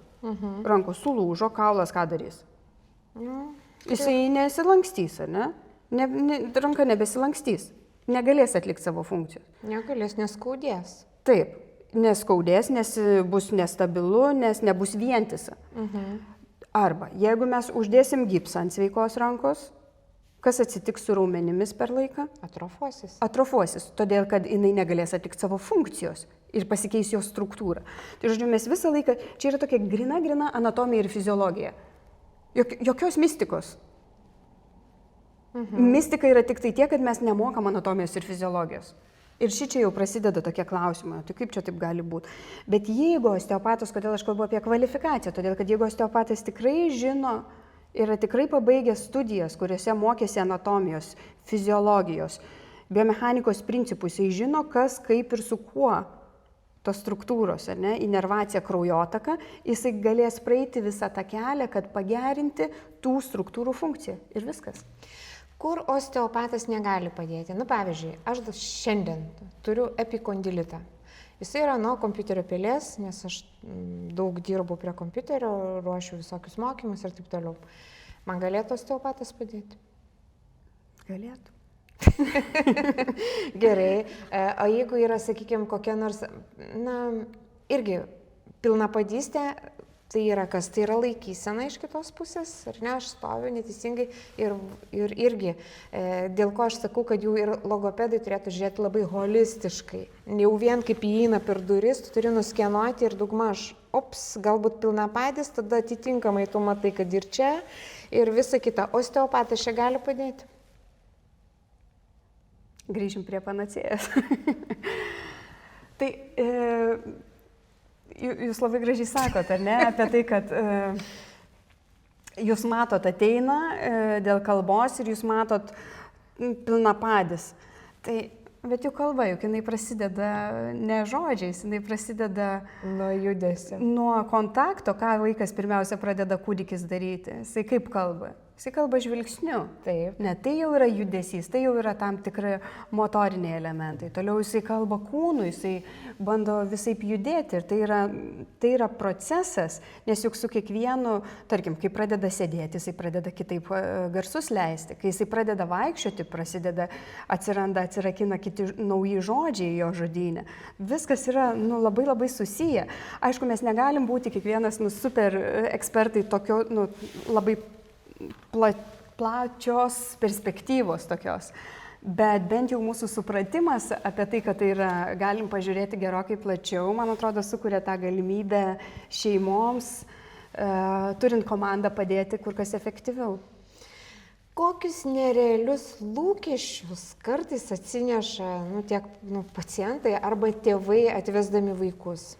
Speaker 2: rankos sulūžo, kaulas ką darys? Jisai nesilankstys, ar ne? Ranka nebesilankstys, negalės atlikti savo funkcijos.
Speaker 1: Negalės, neskaudės.
Speaker 2: Taip, neskaudės, nes bus nestabilu, nes nebus vientisa. Arba jeigu mes uždėsim gipsą ant sveikos rankos, kas atsitiks su raumenimis per laiką?
Speaker 1: Atrofuosis.
Speaker 2: Atrofuosis, todėl kad jinai negalės atlikti savo funkcijos ir pasikeis jos struktūra. Tai žodžiu, mes visą laiką, čia yra tokia grina anatomija ir fiziologija. Jokios mistikos. Mistika yra tik tai tiek, kad mes nemokam anatomijos ir fiziologijos. Ir šičia jau prasideda tokie klausimai, tai kaip čia taip gali būti. Bet jeigu osteopatas, kodėl aš kalbu apie kvalifikaciją, todėl kad jeigu osteopatas tikrai žino, yra tikrai pabaigęs studijas, kuriuose mokėsi anatomijos, fiziologijos, biomechanikos principų, jisai žino, kas, kaip ir su kuo tos struktūros, ar ne, inervacija, kraujotaka, jisai galės praeiti visą tą kelią, kad pagerinti tų struktūrų funkciją ir viskas.
Speaker 1: Kur osteopatas negali padėti? Pavyzdžiui, aš šiandien turiu epikondilitą. Jis yra nuo kompiuterio pelės, nes aš daug dirbu prie kompiuterio, ruošiu visokius mokymus ir taip toliau. Man galėtų osteopatas padėti?
Speaker 2: Galėtų.
Speaker 1: Gerai. O jeigu yra, sakykime, kokia nors, irgi pilnapadystė, tai yra kas? Tai yra laikysena iš kitos pusės, ar ne, aš stoviu neteisingai ir irgi, dėl ko aš sakau, kad jau ir logopedai turėtų žiūrėti labai holistiškai. Jau vien kaip įeina per duris, tu turi nuskenuoti ir daugmaž, galbūt pilnapadis, tada atitinkamai tu matai, kad ir čia, ir visa kita. Osteopatas čia gali padėti.
Speaker 2: Grįžim prie panacėjas. Tai jūs labai gražiai sakot, ar ne, apie tai, kad jūs matot ateina dėl kalbos ir jūs matot pilnapadis. Tai, bet jų kalba, juk jinai prasideda ne žodžiais, jinai prasideda
Speaker 1: nuo judesio.
Speaker 2: Nuo kontakto, ką vaikas pirmiausia pradeda kūdikis daryti. Jisai kaip kalba? Jisai kalba žvilgsniu.
Speaker 1: Taip.
Speaker 2: Ne, tai jau yra judesys, tai jau yra tam tikrai motoriniai elementai. Toliau jisai kalba kūnu, jisai bando visaip judėti ir tai yra procesas, nes juk su kiekvienu, tarkim, kai pradeda sėdėti, jisai pradeda kitaip garsus leisti, kai jisai pradeda vaikščioti, atsirakina kiti nauji žodžiai jo žodyne. Viskas yra labai labai susiję. Aišku, mes negalim būti kiekvienas super ekspertai tokio labai plačios perspektyvos tokios. Bet bent jau mūsų supratimas apie tai, kad tai yra, galim pažiūrėti gerokai plačiau, man atrodo, sukuria tą galimybę šeimoms, turint komandą, padėti kur kas efektyviau.
Speaker 1: Kokius nerealius lūkesčius kartais atsineša tiek pacientai arba tėvai atvesdami vaikus?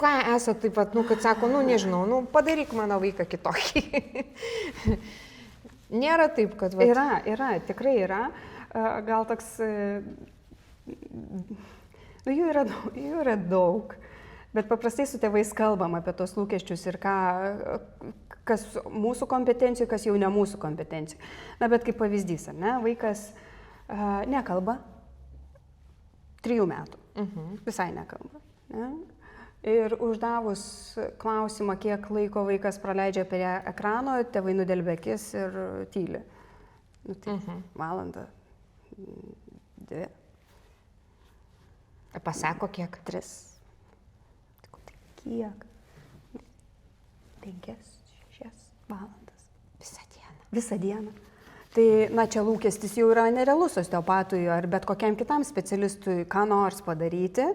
Speaker 1: Ką esate taip pat, kad sako, nežinau, padaryk mano vaiką kitokį. Nėra taip, kad...
Speaker 2: Yra, tikrai yra. Gal toks... Jų yra daug. Bet paprastai su tėvais kalbam apie tos lūkesčius ir kas mūsų kompetencijų, kas jau ne mūsų kompetencijų. Bet kaip pavyzdys, ne, vaikas nekalba 3 metų. Visai nekalba. Ne? Ir uždavus klausimą, kiek laiko vaikas praleidžia prie ekrano, tėvai nudelbia akis ir tyli. Valandą, 2.
Speaker 1: Pasako kiek?
Speaker 2: 3. Tai kiek? 5, 6 valandas. Visą dieną. Tai, čia lūkestis jau yra nerealus osteopatui ar bet kokiam kitam specialistui ką nors padaryti.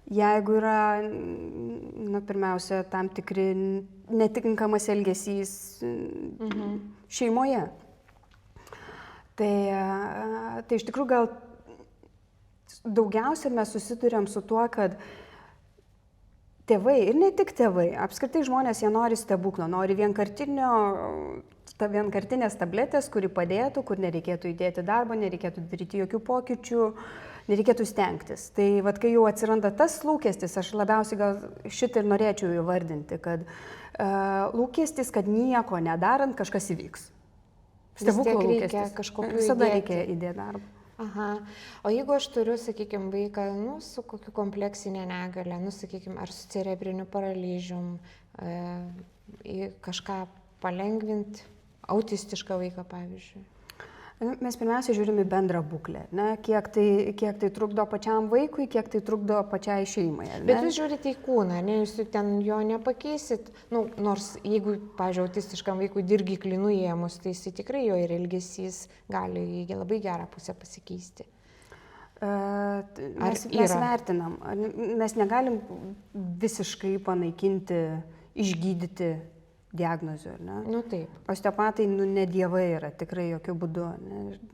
Speaker 2: Jeigu yra, pirmiausia, tam tikri netinkamas elgesys šeimoje. Tai iš tikrųjų gal daugiausia mes susiduriam su tuo, kad tėvai ir ne tik tėvai, apskritai žmonės, jie nori stebuklo, nori vienkartinės tabletės, kuri padėtų, kur nereikėtų įdėti darbo, nereikėtų daryti jokių pokyčių, nereikėtų stengtis. Tai kai jau atsiranda tas lūkestis, aš labiausiai gal šitą ir norėčiau įvardinti, kad lūkestis, kad nieko nedarant kažkas įvyks. Stebuklo lūkestis. Visada reikia įdėti darbą.
Speaker 1: Aha. O jeigu aš turiu, sakykime, vaiką, su kokiu kompleksinė negalia, sakykime, ar su cerebriniu paralyžium, kažką palengvinti, autistišką vaiką, pavyzdžiui?
Speaker 2: Mes pirmiausia žiūrim į bendrą būklę, kiek tai trukdo pačiam vaikui, kiek tai trukdo pačiai šeimai.
Speaker 1: Bet jūs žiūrite į kūną, jūs ten jo nepakeisit, nors jeigu, pavyzdžiui, autistiškam vaikui dirgiklį nuėmus, tai jis tikrai jo ir elgesys gali į labai gerą pusę pasikeisti.
Speaker 2: Mes vertinam, mes negalim visiškai panaikinti, išgydyti diagnozių, ne?
Speaker 1: Taip.
Speaker 2: Osteopatai, ne dievai yra, tikrai jokių būdų.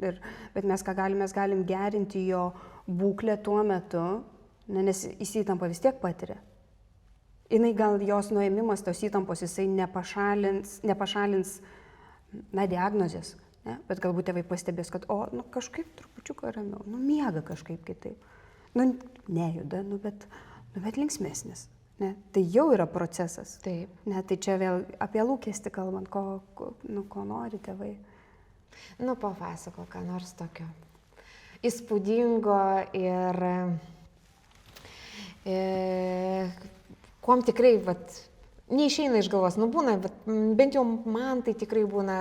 Speaker 2: Bet mes ką galim, mes galim gerinti jo būklę tuo metu, nes jis įtampą vis tiek patiria. Jinai gal jos nuėmimas, tos įtampos, jisai nepašalins diagnozės, ne? Bet galbūt tėvai pastebės, kad, kažkaip trupučiuką ramiau, miega kažkaip kitaip. Nejuda, bet linksmesnis. Ne, tai jau yra procesas.
Speaker 1: Taip.
Speaker 2: Ne, tai čia vėl apie lūkestį kalbant, ko nori tėvai.
Speaker 1: Papasako, ką nors tokio įspūdingo ir kuom tikrai neišeina iš galvos, nu būna, bet bent jau man tai tikrai būna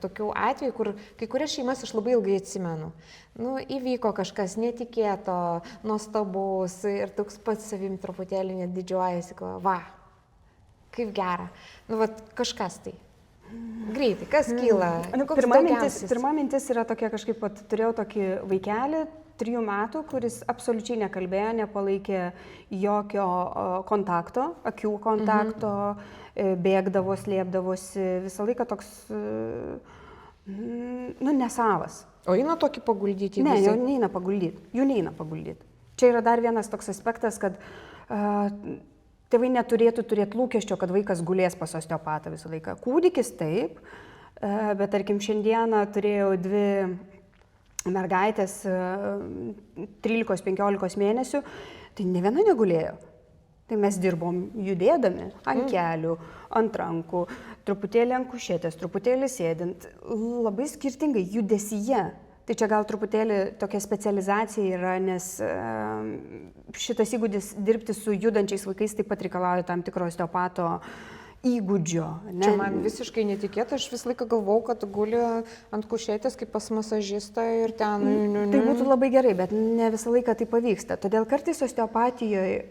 Speaker 1: tokių atvejų, kur kai kurias šeimas aš labai ilgai atsimenu. Nu, įvyko kažkas netikėto, nuostabaus ir toks pats savim truputėlį net didžiuojasi, va, kaip gera. Nu, va, kažkas tai. Greitai, kas kyla?
Speaker 2: Pirma mintis yra tokia, kažkaip pat turėjau tokį vaikelį, 3 metų, kuris absoliučiai nekalbėjo, nepalaikė jokio kontakto, akių kontakto, bėgdavo, slėpdavosi, visą laiką toks, nu, nesavas.
Speaker 1: O eina tokį paguldyti?
Speaker 2: Ne, jau neina paguldyti. Čia yra dar vienas toks aspektas, kad tėvai neturėtų turėti lūkesčio, kad vaikas gulės pas osteopatą visą laiką. Kūdikis taip, bet tarkim šiandieną turėjau 2 mergaitės 13-15 mėnesių, tai ne viena negulėjo. Tai mes dirbom judėdami ant kelių, ant rankų, truputėlį ant kušetės, truputėlį sėdint, labai skirtingai judesyje. Tai čia gal truputėlį tokia specializacija yra, nes šitas įgūdis dirbti su judančiais vaikais taip pat reikalauja tam tikro osteopato įgūdžio. Ne?
Speaker 1: Čia man visiškai netikėta, aš visą laiką galvau, kad guli ant kušetės kaip pas masažistą ir ten...
Speaker 2: Tai būtų labai gerai, bet ne visą laiką tai pavyksta. Todėl kartais osteopatijoje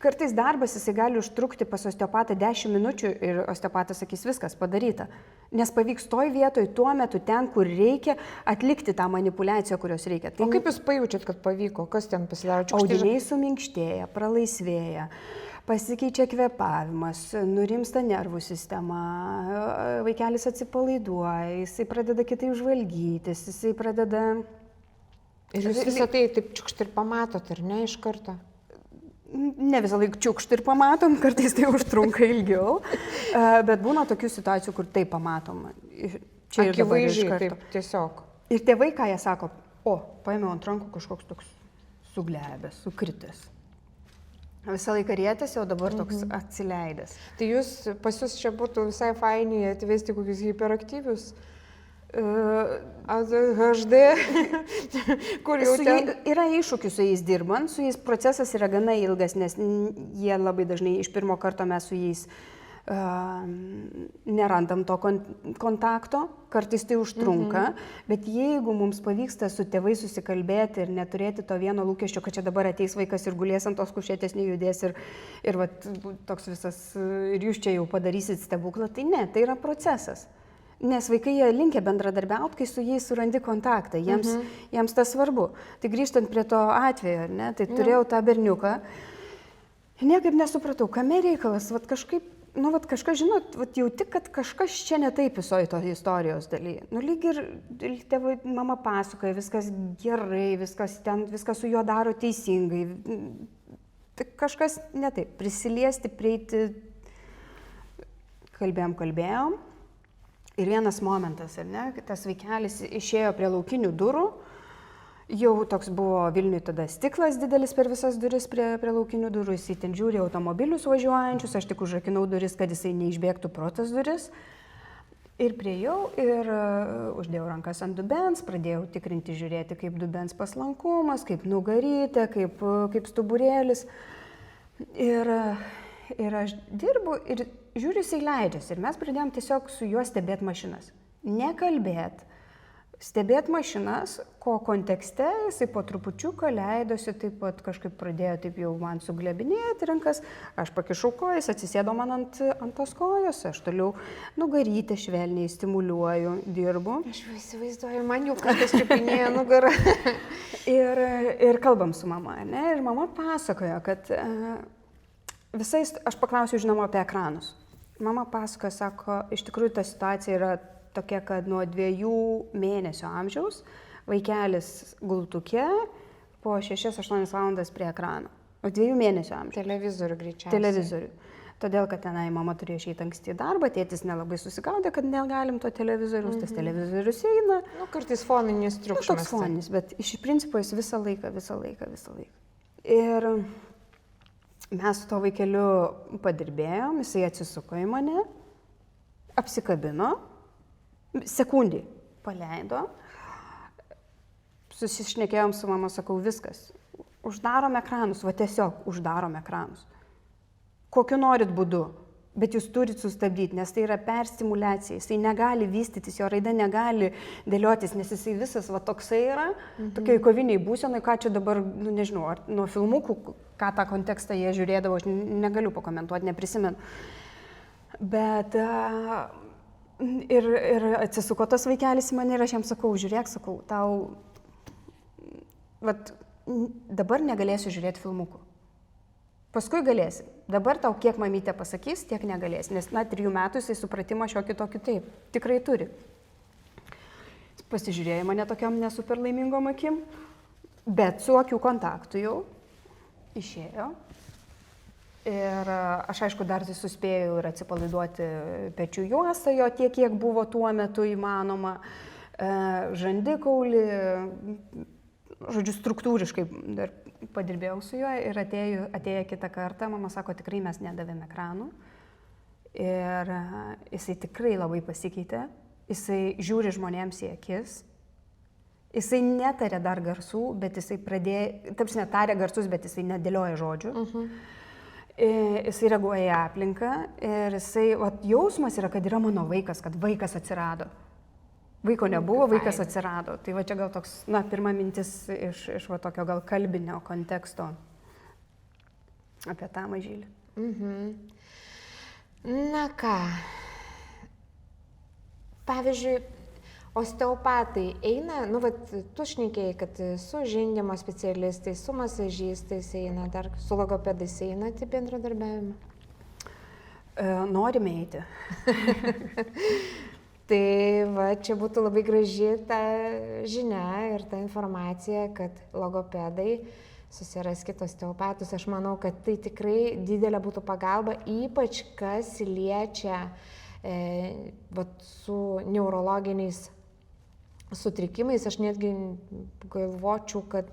Speaker 2: kartais darbas jisai gali užtrukti pas osteopatą 10 minučių ir osteopatas sakys viskas padaryta. Nes pavyks toj vietoj, tuo metu ten, kur reikia atlikti tą manipulaciją, kurios reikia.
Speaker 1: Tai... O kaip jūs pajaučiat, kad pavyko? Kas ten pasidaro?
Speaker 2: Audiniai suminkštėja, pralaisvėja. Pasikeičia kvėpavimas, nurimsta nervų sistema, vaikelis atsipalaiduoja, jisai pradeda kitaip žvalgytis, jisai pradeda...
Speaker 1: Ir jūs visą tai taip čiukšt ir pamatot, ar ne, iš karto?
Speaker 2: Ne visą laiką čiukšt ir pamatom, kartais tai užtrunka ilgiau, bet būna tokių situacijų, kur tai pamatom.
Speaker 1: Čia akivaizdžiai, taip tiesiog.
Speaker 2: Ir tėvai, ką jie sako, paėmiau ant rankų kažkoks toks suglebęs, sukritęs. Visą laiką rietėsi, o dabar toks atsileidęs.
Speaker 1: Tai pas jūs čia būtų visai fainiai atvesti kokius hiperaktyvius? ADHD, kur jau ten...
Speaker 2: Yra iššūkių su jais dirbant, su jais procesas yra gana ilgas, nes jie labai dažnai iš pirmo karto mes su jais nerandam to kontakto, kartais tai užtrunka, bet jeigu mums pavyksta su tėvais susikalbėti ir neturėti to vieno lūkesčio, kad čia dabar ateis vaikas ir gulės ant tos kušetės, nejudės ir va, toks visas, ir jūs čia jau padarysit stebuklą, tai ne, tai yra procesas. Nes vaikai jie linkia bendradarbiauti, kai su jais surandi kontaktą, jiems tas svarbu. Tai grįžtant prie to atvejo, ne, tai turėjau tą berniuką ir niekaip nesupratau, kame reikalas, vat kažkaip, kažkas, žinot, jauti, kad kažkas čia ne taip visoje to istorijos dalyje. Lyg ir tėvai, mama pasakoja, viskas gerai, viskas su juo daro teisingai. Tai kažkas ne taip, prisiliesti, prieiti, kalbėjom. Ir vienas momentas, ne, tas vaikelis išėjo prie laukinių durų, jau toks buvo Vilniui tada stiklas didelis per visas duris prie laukinių durų, jisai ten žiūri automobilius važiuojančius, aš tik užrakinau duris, kad jisai neišbėgtų pro tas duris. Ir priejau ir uždėjau rankas ant dubens, pradėjau tikrinti, žiūrėti, kaip dubens paslankumas, kaip nugarytė, kaip stuburėlis. Ir aš dirbu ir žiūriu, jisai leidžiasi. Ir mes pradėjom tiesiog su juo stebėti mašinas. Nekalbėt, stebėti mašinas, ko kontekste jisai po trupučiuką leidosi, taip pat kažkaip pradėjo taip jau man suglebinėti rankas. Aš pakišau kojas, atsisėdo man ant tos kojos, aš toliau nugarytę švelniai stimuliuoju, dirbu.
Speaker 1: Aš jau įsivaizduoju, man jau kažkas čiupinėja nugarą.
Speaker 2: ir kalbam su mama, ne? Ir mama pasakojo, kad... Aš paklausiau, žinoma, apie ekranus. Mama pasakoja, sako, iš tikrųjų ta situacija yra tokia, kad nuo 2 mėnesio amžiaus vaikelis gultuke po 6-8 valandas prie ekrano. Nuo 2 mėnesio amžiaus.
Speaker 1: Televizorių greičiausiai.
Speaker 2: Televizorių. Todėl, kad tenai mama turėjo išeiti anksti į darbą, tėtis nelabai susigaudė, kad negalim to televizoriaus, tas televizorius eina.
Speaker 1: Kartais foninis triukšmas.
Speaker 2: Toks foninis, bet iš principo jis visą laiką. Ir... Mes su to vaikeliu padirbėjom, jisai atsisuko į mane, apsikabino, sekundį paleido, susišnekėjom su mama, sakau, viskas, uždarom ekranus, va tiesiog uždarom ekranus. kokiu norit būdu, bet jūs turit sustabdyti, nes tai yra perstimuliacija, jisai negali vystytis, jo raida negali dėliotis, nes jisai visas va toksai yra, tokiai koviniai būsenai, ką čia dabar, nu, nežinau, ar nuo filmukų, ką tą kontekstą jie žiūrėdavo, aš negaliu pakomentuoti, neprisimenu. Bet ir atsisuko tas vaikelis į mane ir aš jam sakau, žiūrėk, sakau, tau, vat, dabar negalėsiu žiūrėti filmukų. Paskui galėsi. Dabar tau kiek mamytė pasakys, tiek negalėsi. Nes, 3 metų jisai supratimą šiokį tokį taip. Tikrai turi. Jis pasižiūrėjo mane tokiam nesuper laimingom akim, bet su akių kontaktu jau išėjo. Ir aš, aišku, dar tai suspėjau ir atsipalaiduoti pečių juostą jo tiek, kiek buvo tuo metu įmanoma. Žandikaulį, žodžiu, struktūriškai dar padirbėjau su juo ir atėjo kitą kartą, mama sako, tikrai mes nedavėm ekranų. Ir jisai tikrai labai pasikeitė, jisai žiūri žmonėms į akis, jisai netarė dar garsų, bet jisai pradėjo, tarsi netarė garsus, bet jisai nedėlioja žodžių. Jisai reaguoja į aplinką ir jisai, jausmas yra, kad yra mano vaikas, kad vaikas atsirado. Vaiko nebuvo, vaikas atsirado. Tai va čia gal toks, pirma mintis iš va tokio gal kalbinio konteksto apie tą mažylį.
Speaker 1: Na ką, pavyzdžiui, osteopatai eina, tu šnekėjai, kad su žindymo specialistais, su masažistais eina, dar su logopedais eina į bendradarbiavimą?
Speaker 2: Norime eiti.
Speaker 1: Tai va, čia būtų labai graži ta žinia ir ta informacija, kad logopedai susiraskite osteopatus. Aš manau, kad tai tikrai didelė būtų pagalba, ypač kas liečia su neurologiniais sutrikimais. Aš netgi galvočiau, kad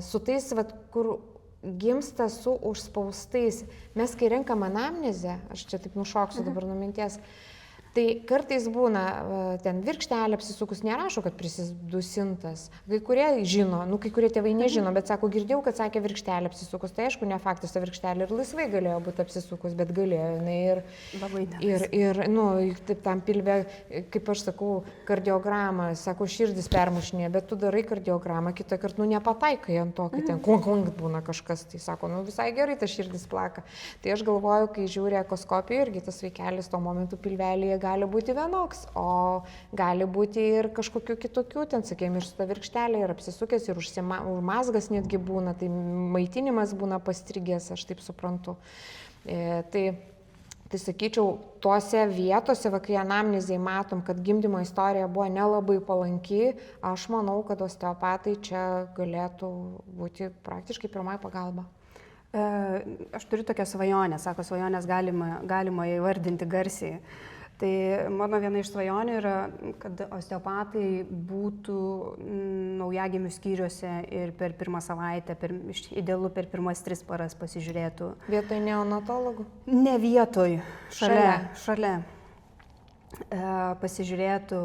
Speaker 1: su tais, kur gimsta su užspaustais, mes kai renkam anamnezę, aš čia taip nušoksiu dabar nuo minties, tai kartais būna, ten virkštelė apsisukus nerašo, kad prisidusintas. Kai kurie žino, kai kurie tėvai nežino, bet sako, girdėjau, kad sakė virkštelė apsisukus. Tai aišku, ne faktas, ta virkštelė ir laisvai galėjo būti apsisukus, bet galėjo. Ir taip tam pilve, kaip aš sakau, kardiogramą, sako, širdis permušinė, bet tu darai kardiogramą, kitą kartą, nepataikai ant to, kai ten kong būna kažkas, tai sako, visai gerai ta širdis plaka. Tai aš galvoju, kai žiūri echoskopiją, irgi tas vaikelis tuo momentu pilvelėje gali būti vienoks, o gali būti ir kažkokių kitokių, ten, sakėm, ir su ta virkštelė, ir apsisukęs, ir užmazgas netgi būna, tai maitinimas būna pastrigęs, aš taip suprantu. Tai sakyčiau, tuose vietose, kai anamnezėje matom, kad gimdymo istorija buvo nelabai palanki, aš manau, kad osteopatai čia galėtų būti praktiškai pirmoji pagalba.
Speaker 2: Aš turiu tokią svajonę, sako, svajonės galima įvardinti garsiai. Tai mano viena iš svajonių yra, kad osteopatai būtų naujagimių skyriuose ir per pirmą savaitę, idealu per pirmas 3 paras pasižiūrėtų.
Speaker 1: Vietoj neonatologų?
Speaker 2: Ne vietoj, šalia. Pasižiūrėtų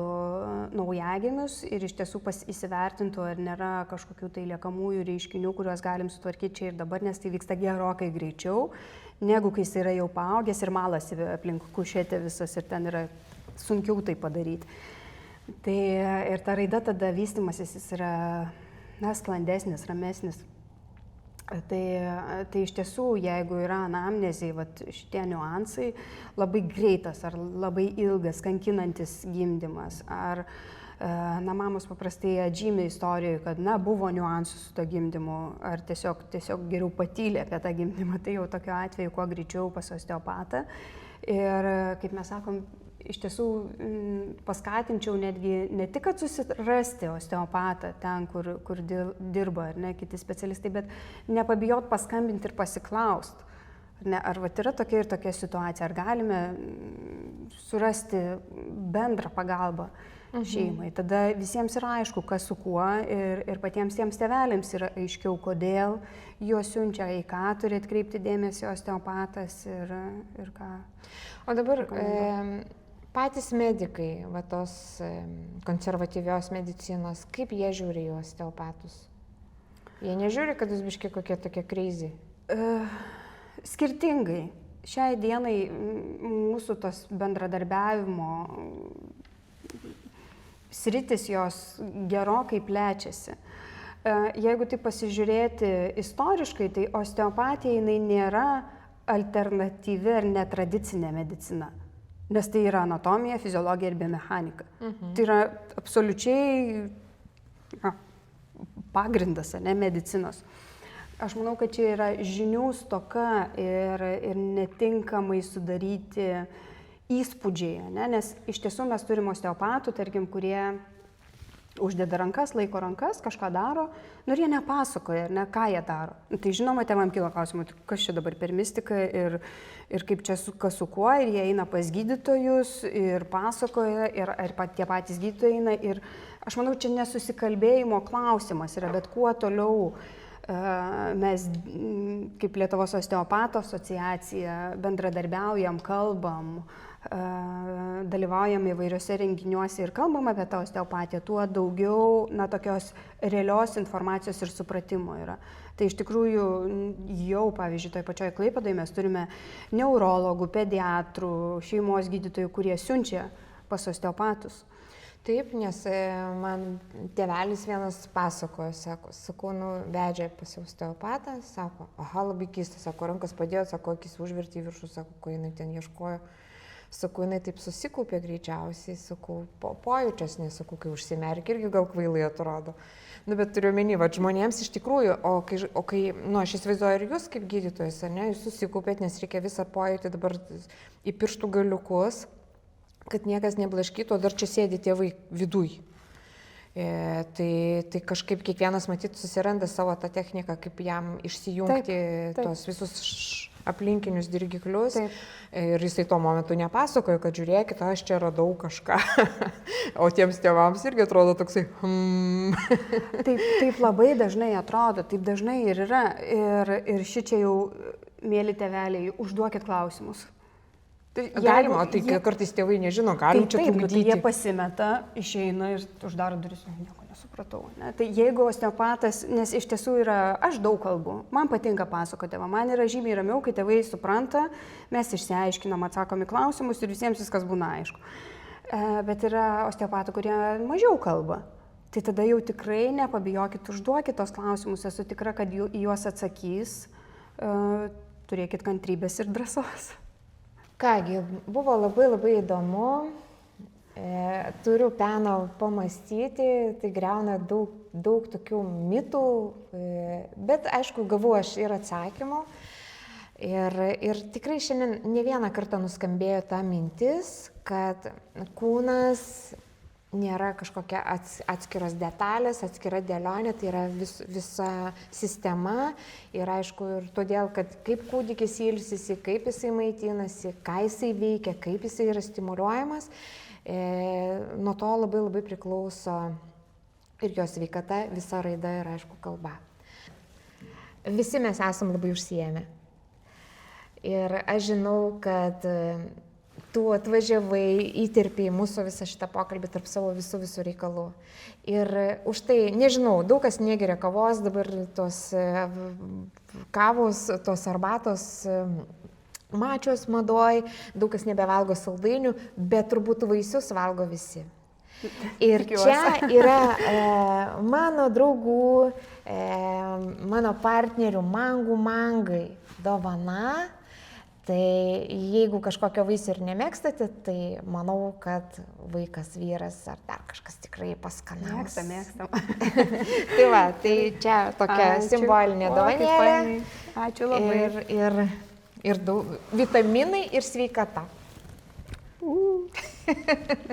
Speaker 2: naujagimius ir iš tiesų įsivertintų, ar nėra kažkokių tai liekamųjų reiškinių, kuriuos galim sutvarkyti čia ir dabar, nes tai vyksta gerokai greičiau, negu kai jis yra jau paaugęs ir malasi aplink kušetę visas ir ten yra sunkiau tai padaryti. Tai ir ta raida tada vystymasis jis yra sklandesnis, ramesnis. Tai iš tiesų, jeigu yra anamnezėje šitie niuansai, labai greitas ar labai ilgas, kankinantis gimdymas, ar mamos paprastai atžymi istorijoje, kad buvo niuansų su to gimdymu, ar tiesiog geriau patylė apie tą gimdymą, tai jau tokiu atveju kuo greičiau pas osteopatą. Ir kaip mes sakom, iš tiesų paskatinčiau netgi ne tik, kad susirasti osteopatą ten, kur dirba, ar ne, kiti specialistai, bet nepabijot paskambinti ir pasiklausti. Ar yra tokia ir tokia situacija, ar galime surasti bendrą pagalbą šeimai. Tada visiems yra aišku, kas su kuo ir patiems tiems tėveliams yra aiškiau, kodėl juos siunčia, į ką turi atkreipti dėmesį osteopatas ir ką.
Speaker 1: O dabar patys medikai, tos konservatyvios medicinos, kaip jie žiūri į osteopatus? Jie nežiūri, kad jūs biški kokie tokie crazy?
Speaker 2: Skirtingai. Šiai dienai mūsų tos bendradarbiavimo sritis jos gerokai plečiasi. Jeigu tai pasižiūrėti istoriškai, tai osteopatija jinai nėra alternatyvi ar netradicinė medicina, nes tai yra anatomija, fiziologija ir biomechanika. Tai yra absoliučiai pagrindas, ne, medicinos. Aš manau, kad čia yra žinių stoka ir netinkamai sudaryti įspūdžiai, ne? Nes iš tiesų mes turime osteopatų, tarkim, kurie uždeda rankas, laiko rankas, kažką daro, ir jie nepasakoja, ne, ką jie daro. Tai žinoma, tėvam kilo klausimų, kas čia dabar per mistika ir kaip čia kas su kuo, ir jie eina pas gydytojus ir pasakoja, ir tie patys gydytojai eina. Ir aš manau, čia nesusikalbėjimo klausimas yra, bet kuo toliau mes kaip Lietuvos osteopatų asociacija bendradarbiaujam, kalbam, dalyvaujam įvairiuose renginiuose ir kalbam apie tą osteopatiją, tuo daugiau tokios realios informacijos ir supratimo yra. Tai iš tikrųjų jau, pavyzdžiui, toj pačioj Klaipėdoje mes turime neurologų, pediatrų, šeimos gydytojų, kurie siunčia pas osteopatus.
Speaker 1: Taip, nes man tėvelis vienas pasakojo, sakau, vedžia pas osteopatą, sako, aha, labai keista, sako, rankas padėjo, sako, akis užvertė į viršų, sako, ko jinai ten ieškojo. Sakau, jinai taip susikaupė greičiausiai, sakau, pojūčios, nesakau, kai užsimerkia, irgi gal kvailai atrodo. Bet turiu omeny, žmonėms iš tikrųjų, o kai, aš įsivaizduoju ir jūs kaip gydytojas, ne, jūs susikaupėt, nes reikia visą pojūtį dabar į pirštų galiukus, kad niekas neblaškytų, o dar čia sėdi tėvai viduj. Tai kažkaip kiekvienas matyt susiranda savo tą techniką, kaip jam išsijungti tos visus aplinkinius dirgiklius. Taip. Ir jisai tuo momentu nepasakojo, kad žiūrėkit, aš čia radau kažką. O tiems tėvams irgi atrodo toksai.
Speaker 2: Taip labai dažnai atrodo, taip dažnai ir yra. Ir šičia jau, mėly tėveliai, užduokit klausimus.
Speaker 1: Galima, tai kartais tėvai nežino, galim čia trukdyti.
Speaker 2: Tai jie pasimeta, išeina ir uždaro duris, nieko nesupratau. Ne? Tai jeigu osteopatas, nes iš tiesų yra, aš daug kalbu, man patinka pasakoti, man yra žymiai ramiau, kai tėvai supranta, mes išsiaiškinam, atsakom į klausimus ir visiems viskas būna aišku. Bet yra osteopatų, kurie mažiau kalba. Tai tada jau tikrai nepabijokit, užduokit tos klausimus, esu tikra, kad į juos atsakys, turėkit kantrybės ir drąsos.
Speaker 1: Kągi, buvo labai įdomu, turiu peno pamastyti, tai griauna daug tokių mitų, bet aišku, gavau aš ir atsakymų. Ir tikrai šiandien ne vieną kartą nuskambėjo ta mintis, kad kūnas nėra kažkokia atskiros detalės, atskira dėlionė, tai yra visa sistema ir aišku ir todėl, kad kaip kūdikis ilsisi, kaip jisai maitinasi, ką jisai veikia, kaip jisai yra stimuliuojamas, nuo to labai priklauso ir jo sveikata, visa raida ir aišku kalba. Visi mes esam labai užsiėmę. Ir aš žinau, kad tu atvažiavai, įterpei mūsų visą šitą pokalbį tarp savo visų reikalų. Ir už tai, nežinau, daug kas negeria kavos, dabar tos kavos, tos arbatos mačios madoj, daug kas nebevalgo saldainių, bet turbūt vaisius valgo visi. Ir čia yra mano draugų, mano partnerių mangai dovana. Tai jeigu kažkokio vaisių ir nemėgstate, tai manau, kad vaikas, vyras ar dar kažkas tikrai paskanaus.
Speaker 2: Mėgstam.
Speaker 1: Tai va, tai čia tokia simbolinė dovanėlė.
Speaker 2: Ačiū labai.
Speaker 1: Ir daug vitaminai ir sveikata.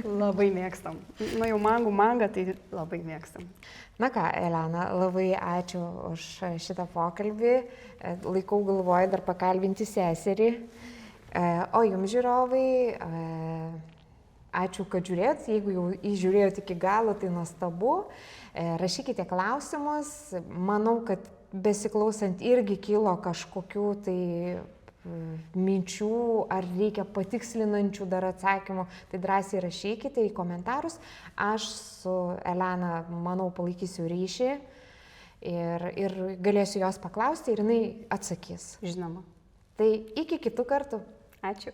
Speaker 2: Labai mėgstam. Jau mangą, tai labai mėgstam.
Speaker 1: Na ką, Elena, labai ačiū už šitą pokalbį. Laikau galvoju dar pakalbinti seserį. O jums, žiūrovai, ačiū, kad žiūrėt. Jeigu jau įžiūrėjot iki galo, tai nuostabu. Rašykite klausimus. Manau, kad besiklausant irgi kilo kažkokių tai minčių, ar reikia patikslinančių dar atsakymų, tai drąsiai rašykite į komentarus. Aš su Elena, manau, palaikysiu ryšį ir galėsiu jos paklausti ir jinai atsakys.
Speaker 2: Žinoma.
Speaker 1: Tai iki kitų kartų.
Speaker 2: Ačiū.